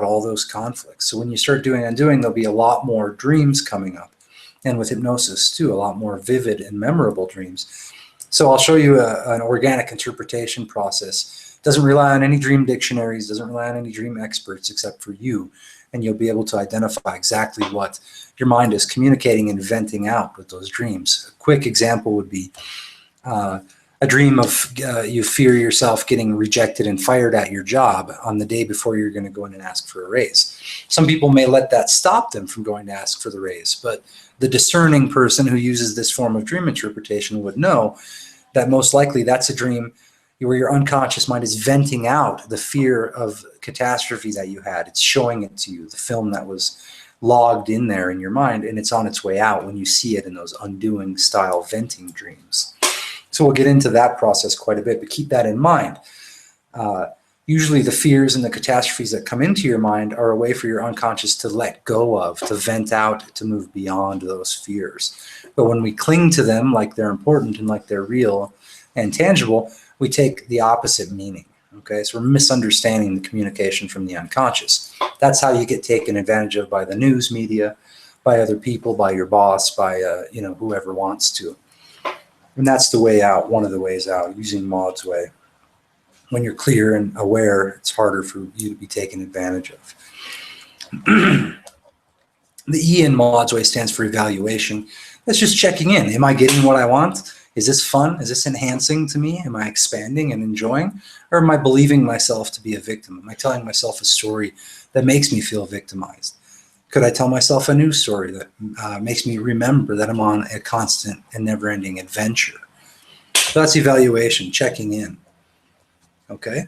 all those conflicts. So when you start doing undoing, there'll be a lot more dreams coming up. And with hypnosis too, a lot more vivid and memorable dreams. So I'll show you an organic interpretation process. Doesn't rely on any dream dictionaries, doesn't rely on any dream experts except for you. And you'll be able to identify exactly what your mind is communicating and venting out with those dreams. A quick example would be a dream of you fear yourself getting rejected and fired at your job on the day before you're going to go in and ask for a raise. Some people may let that stop them from going to ask for the raise, but the discerning person who uses this form of dream interpretation would know that most likely that's a dream where your unconscious mind is venting out the fear of catastrophe that you had. It's showing it to you, the film that was logged in there in your mind, and it's on its way out when you see it in those undoing style venting dreams. So we'll get into that process quite a bit, but keep that in mind. Usually the fears and the catastrophes that come into your mind are a way for your unconscious to let go of, to vent out, to move beyond those fears. But when we cling to them like they're important and like they're real and tangible, we take the opposite meaning. Okay, so we're misunderstanding the communication from the unconscious. That's how you get taken advantage of by the news media, by other people, by your boss, by whoever wants to. And that's the way out, one of the ways out, using Maud's way. When you're clear and aware, it's harder for you to be taken advantage of. The E in Maud's way stands for evaluation. That's just checking in. Am I getting what I want? Is this fun? Is this enhancing to me? Am I expanding and enjoying? Or am I believing myself to be a victim? Am I telling myself a story that makes me feel victimized? Could I tell myself a new story that makes me remember that I'm on a constant and never-ending adventure? So that's evaluation, checking in. Okay?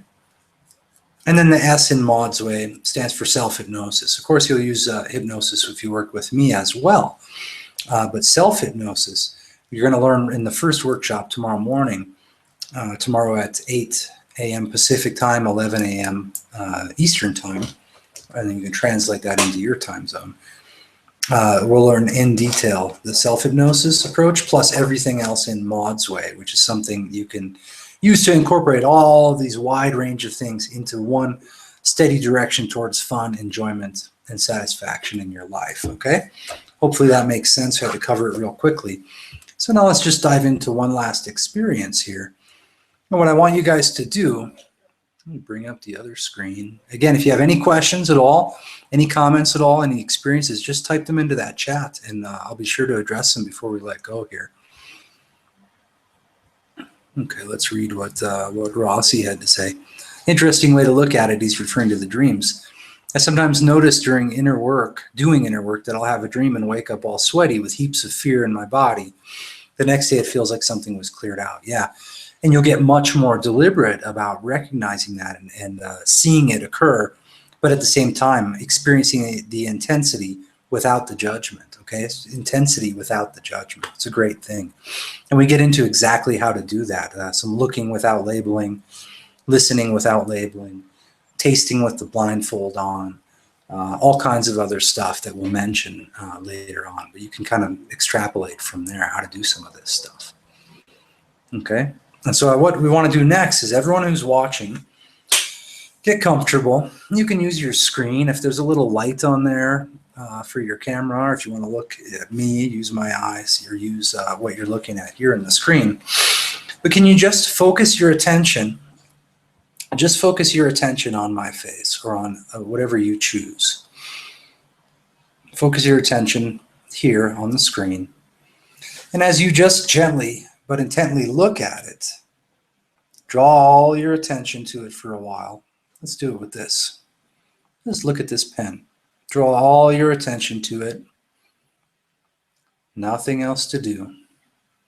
And then the S in Maud's way stands for self-hypnosis. Of course, you'll use hypnosis if you work with me as well. But self-hypnosis, you're going to learn in the first workshop tomorrow morning, tomorrow at 8 a.m. Pacific time, 11 a.m. Eastern time. And then you can translate that into your time zone. We'll learn in detail the self-hypnosis approach plus everything else in Maud's way, which is something you can use to incorporate all of these wide range of things into one steady direction towards fun, enjoyment, and satisfaction in your life, okay? Hopefully that makes sense. We have to cover it real quickly. So now let's just dive into one last experience here. And what I want you guys to do, let me bring up the other screen. Again, if you have any questions at all, any comments at all, any experiences, just type them into that chat, and I'll be sure to address them before we let go here. Okay, let's read what Rossi had to say. Interesting way to look at it. He's referring to the dreams. I sometimes notice during doing inner work, that I'll have a dream and wake up all sweaty with heaps of fear in my body. The next day it feels like something was cleared out. Yeah, and you'll get much more deliberate about recognizing that and seeing it occur, but at the same time experiencing the intensity without the judgment. Okay, it's intensity without the judgment. It's a great thing. And we get into exactly how to do that. Some looking without labeling, listening without labeling, tasting with the blindfold on, all kinds of other stuff that we'll mention later on. But you can kind of extrapolate from there how to do some of this stuff. Okay, and so what we want to do next is everyone who's watching, get comfortable. You can use your screen. If there's a little light on there for your camera, or if you want to look at me, use my eyes, or use what you're looking at here in the screen. But can you just focus your attention? Just focus your attention on my face or on whatever you choose. Focus your attention here on the screen. And as you just gently but intently look at it, draw all your attention to it for a while. Let's do it with this. Just look at this pen. Draw all your attention to it. Nothing else to do.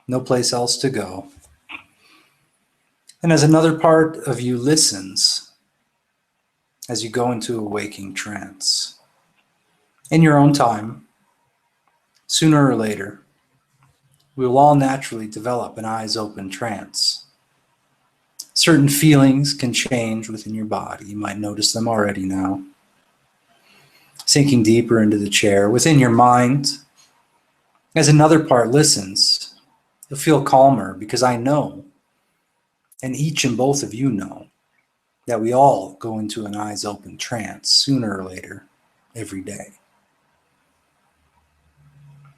No place else to go. And as another part of you listens, as you go into a waking trance, in your own time, sooner or later, we will all naturally develop an eyes open trance. Certain feelings can change within your body. You might notice them already now. Sinking deeper into the chair, within your mind, as another part listens, you'll feel calmer because I know, and each and both of you know, that we all go into an eyes open trance sooner or later, every day.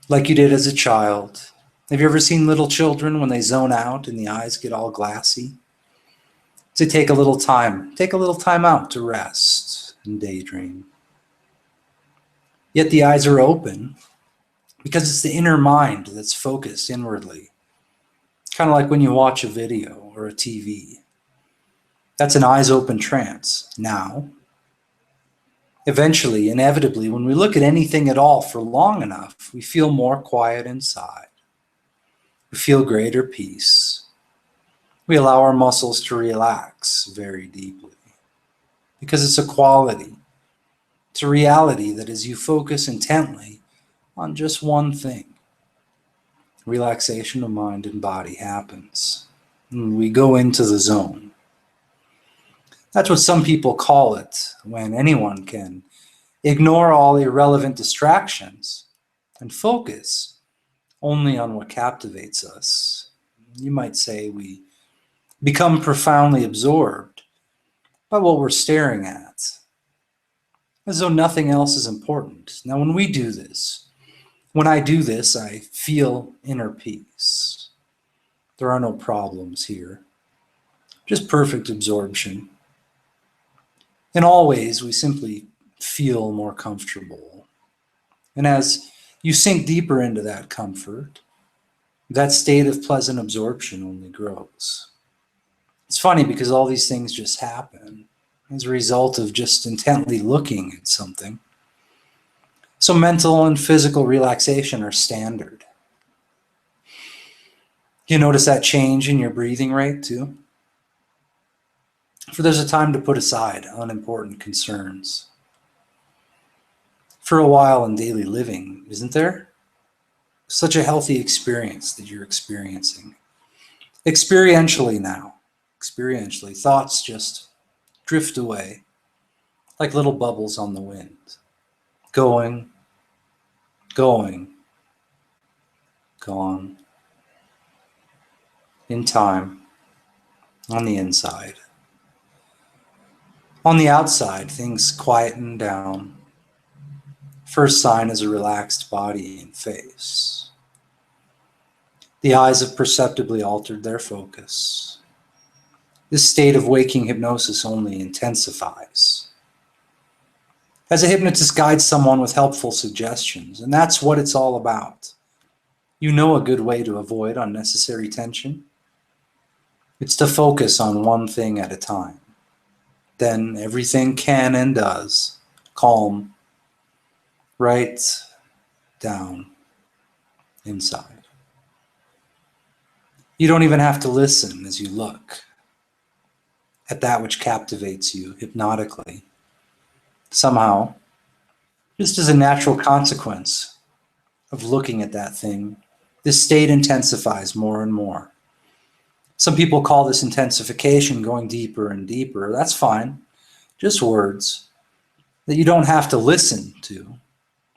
Like you did as a child. Have you ever seen little children when they zone out and the eyes get all glassy? To take a little time out to rest and daydream. Yet the eyes are open because it's the inner mind that's focused inwardly. Kind of like when you watch a video or a TV. That's an eyes open trance. Now, eventually, inevitably, when we look at anything at all for long enough, we feel more quiet inside. We feel greater peace. We allow our muscles to relax very deeply. Because it's a quality. It's a reality that as you focus intently on just one thing, relaxation of mind and body happens. And we go into the zone. That's what some people call it, when anyone can ignore all irrelevant distractions and focus only on what captivates us. You might say we become profoundly absorbed by what we're staring at, as though nothing else is important. Now, when I do this, I feel inner peace. There are no problems here, just perfect absorption. In all ways, we simply feel more comfortable. And as you sink deeper into that comfort, that state of pleasant absorption only grows. It's funny because all these things just happen as a result of just intently looking at something. So mental and physical relaxation are standard. You notice that change in your breathing rate too? For there's a time to put aside unimportant concerns. For a while in daily living, isn't there? Such a healthy experience that you're experiencing. Experientially now, thoughts just drift away like little bubbles on the wind. Going, gone. In time, on the inside. On the outside, things quieten down. First sign is a relaxed body and face. The eyes have perceptibly altered their focus. This state of waking hypnosis only intensifies. As a hypnotist guides someone with helpful suggestions, and that's what it's all about. You know a good way to avoid unnecessary tension? It's to focus on one thing at a time. Then everything can and does calm right down inside. You don't even have to listen as you look at that which captivates you hypnotically. Somehow, just as a natural consequence of looking at that thing, this state intensifies more and more. Some people call this intensification going deeper and deeper. That's fine. Just words that you don't have to listen to,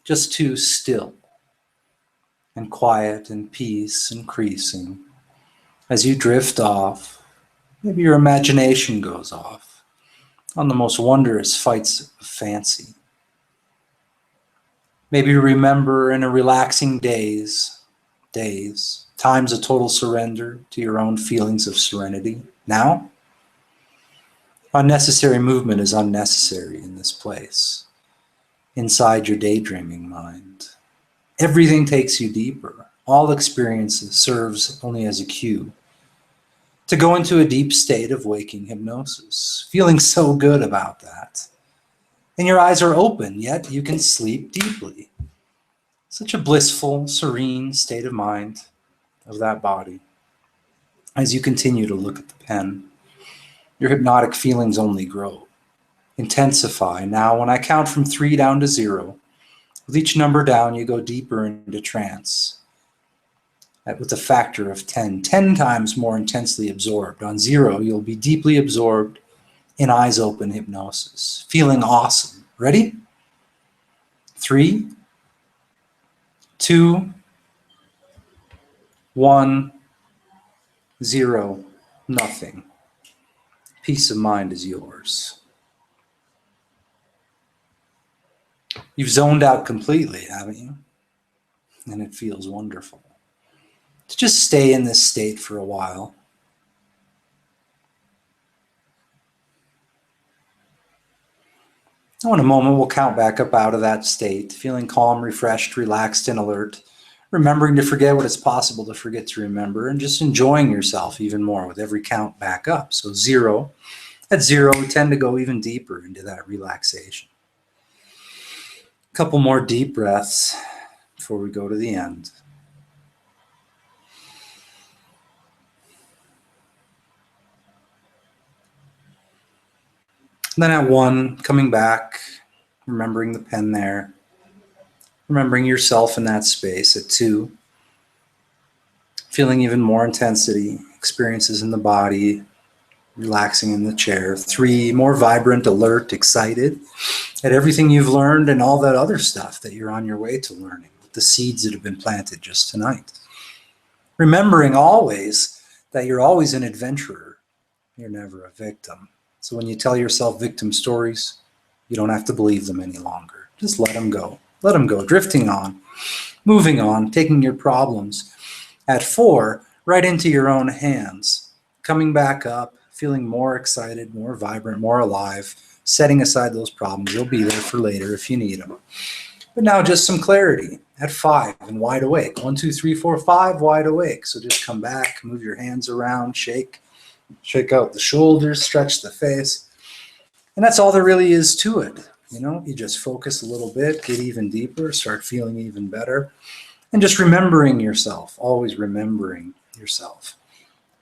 just too still and quiet and peace increasing. As you drift off, maybe your imagination goes off on the most wondrous flights of fancy. Maybe you remember in a relaxing days, times of total surrender to your own feelings of serenity. Now, unnecessary movement is unnecessary in this place, inside your daydreaming mind. Everything takes you deeper. All experiences serves only as a cue to go into a deep state of waking hypnosis, feeling so good about that. And your eyes are open, yet you can sleep deeply. Such a blissful, serene state of mind of that body. As you continue to look at the pen, your hypnotic feelings only grow, intensify. Now, when I count from 3 down to 0, with each number down, you go deeper into trance. With a factor of 10 times more intensely absorbed. On 0, you'll be deeply absorbed in eyes open hypnosis, feeling awesome. Ready? 3, 2, 1, 0, nothing. Peace of mind is yours. You've zoned out completely, haven't you? And it feels wonderful to just stay in this state for a while. Now in a moment, we'll count back up out of that state, feeling calm, refreshed, relaxed, and alert, remembering to forget what it's possible to forget to remember, and just enjoying yourself even more with every count back up. So 0. At 0, we tend to go even deeper into that relaxation. A couple more deep breaths before we go to the end. And then at 1, coming back, remembering the pen there, remembering yourself in that space. At 2, feeling even more intensity, experiences in the body, relaxing in the chair. 3, more vibrant, alert, excited at everything you've learned and all that other stuff that you're on your way to learning, the seeds that have been planted just tonight. Remembering always that you're always an adventurer. You're never a victim. So when you tell yourself victim stories, you don't have to believe them any longer. Just let them go. Let them go. Drifting on, moving on, taking your problems. At 4, right into your own hands. Coming back up, feeling more excited, more vibrant, more alive, setting aside those problems. You'll be there for later if you need them. But now just some clarity. At 5 and wide awake. 1, 2, 3, 4, 5, wide awake. So just come back, move your hands around, shake out the shoulders, stretch the face. And that's all there really is to it. You know, you just focus a little bit, get even deeper, start feeling even better. And just remembering yourself, always remembering yourself.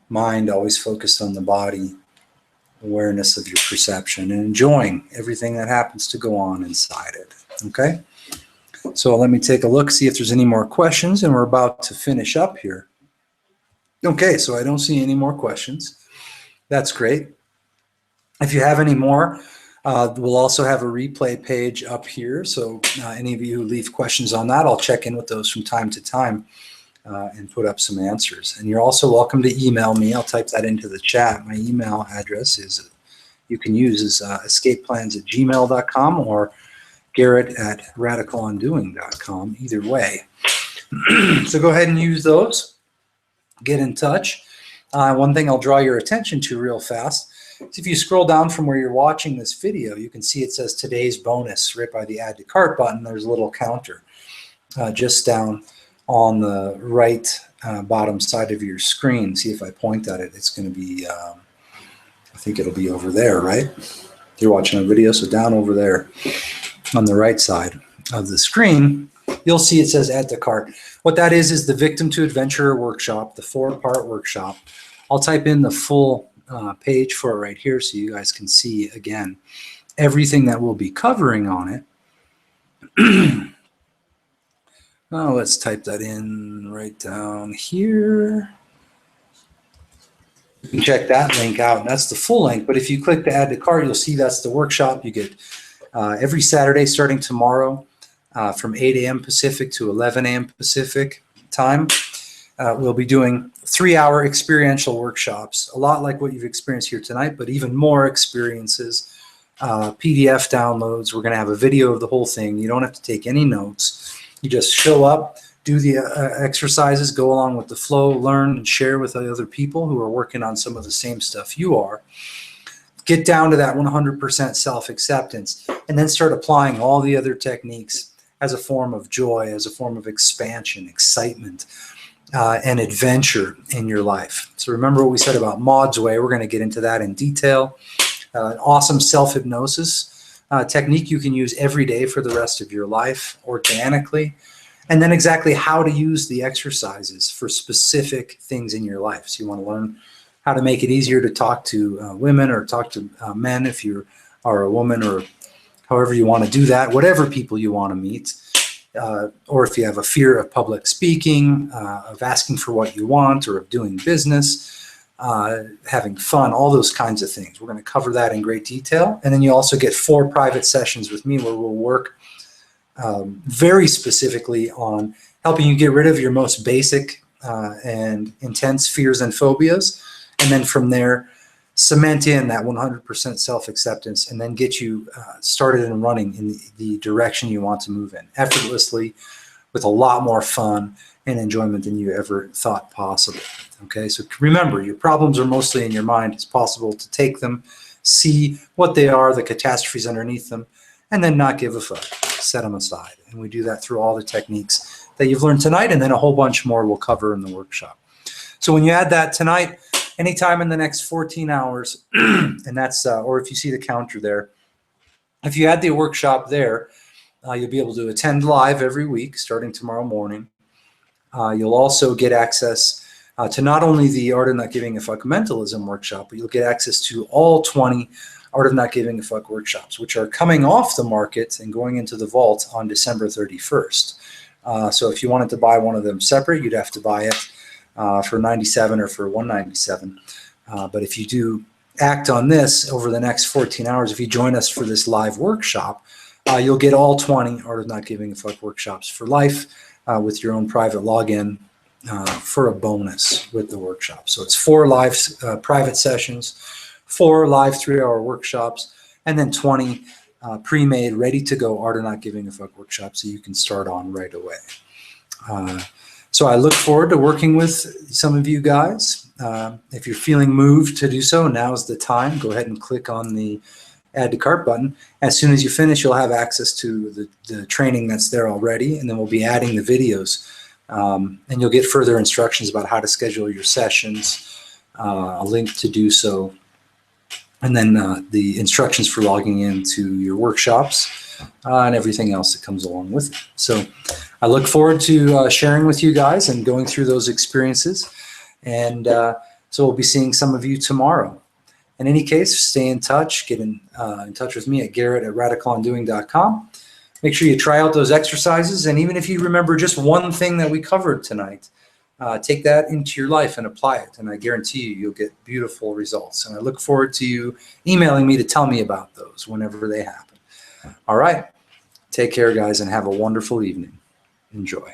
Mind always focused on the body, awareness of your perception, and enjoying everything that happens to go on inside it. Okay? So let me take a look, see if there's any more questions, and we're about to finish up here. Okay, so I don't see any more questions. That's great. If you have any more, we'll also have a replay page up here. So any of you who leave questions on that, I'll check in with those from time to time and put up some answers. And you're also welcome to email me. I'll type that into the chat. My email address is you can use is escapeplans@gmail.com or garrett@radicalundoing.com. Either way. So go ahead and use those. Get in touch. One thing I'll draw your attention to real fast is if you scroll down from where you're watching this video, you can see it says today's bonus right by the add to cart button. There's a little counter just down on the right bottom side of your screen. See if I point at it, it's going to be, I think it'll be over there, right? You're watching a video, so down over there on the right side of the screen, you'll see it says add to cart. What that is the Victim to Adventurer workshop, the 4-part workshop. I'll type in the full page for it right here so you guys can see again everything that we'll be covering on it. Now let's type that in right down here. You can check that link out, and that's the full link. But if you click to add to cart, you'll see that's the workshop. You get every Saturday starting tomorrow from 8 a.m. Pacific to 11 a.m. Pacific time. We'll be doing 3-hour experiential workshops, a lot like what you've experienced here tonight, but even more experiences, PDF downloads. We're going to have a video of the whole thing. You don't have to take any notes. You just show up, do the exercises, go along with the flow, learn and share with other people who are working on some of the same stuff you are. Get down to that 100% self-acceptance, and then start applying all the other techniques as a form of joy, as a form of expansion, excitement, and adventure in your life. So remember what we said about Maud's Way. We're going to get into that in detail. An awesome self-hypnosis technique you can use every day for the rest of your life organically. And then exactly how to use the exercises for specific things in your life. So you want to learn how to make it easier to talk to women or talk to men if you are a woman, or however you want to do that, whatever people you want to meet. Or if you have a fear of public speaking, of asking for what you want, or of doing business, having fun, all those kinds of things. We're going to cover that in great detail. And then you also get 4 private sessions with me where we'll work very specifically on helping you get rid of your most basic and intense fears and phobias. And then from there, cement in that 100% self-acceptance, and then get you started and running in the direction you want to move in effortlessly, with a lot more fun and enjoyment than you ever thought possible. Okay, so remember, your problems are mostly in your mind. It's possible to take them, see what they are, the catastrophes underneath them, and then not give a fuck, set them aside. And we do that through all the techniques that you've learned tonight, and then a whole bunch more we'll cover in the workshop. So when you add that tonight, anytime in the next 14 hours, and that's, or if you see the counter there, if you add the workshop there, you'll be able to attend live every week starting tomorrow morning. You'll also get access to not only the Art of Not Giving a Fuck Mentalism workshop, but you'll get access to all 20 Art of Not Giving a Fuck workshops, which are coming off the market and going into the vault on December 31st. So if you wanted to buy one of them separate, you'd have to buy it for $97 or for $197. But if you do act on this over the next 14 hours, if you join us for this live workshop, you'll get all 20 Art of Not Giving a Fuck workshops for life with your own private login for a bonus with the workshop. So it's 4 live private sessions, 4 live 3-hour workshops, and then 20 pre-made, ready-to-go Art of Not Giving a Fuck workshops that you can start on right away. So I look forward to working with some of you guys. If you're feeling moved to do so, now's the time. Go ahead and click on the Add to Cart button. As soon as you finish, you'll have access to the training that's there already, and then we'll be adding the videos. And you'll get further instructions about how to schedule your sessions, a link to do so, and then the instructions for logging into your workshops and everything else that comes along with it. So I look forward to sharing with you guys and going through those experiences. And so we'll be seeing some of you tomorrow. In any case, stay in touch. Get in touch with me at garrett@radicalandoing.com. Make sure you try out those exercises. And even if you remember just one thing that we covered tonight, take that into your life and apply it. And I guarantee you, you'll get beautiful results. And I look forward to you emailing me to tell me about those whenever they happen. All right. Take care, guys, and have a wonderful evening. Enjoy.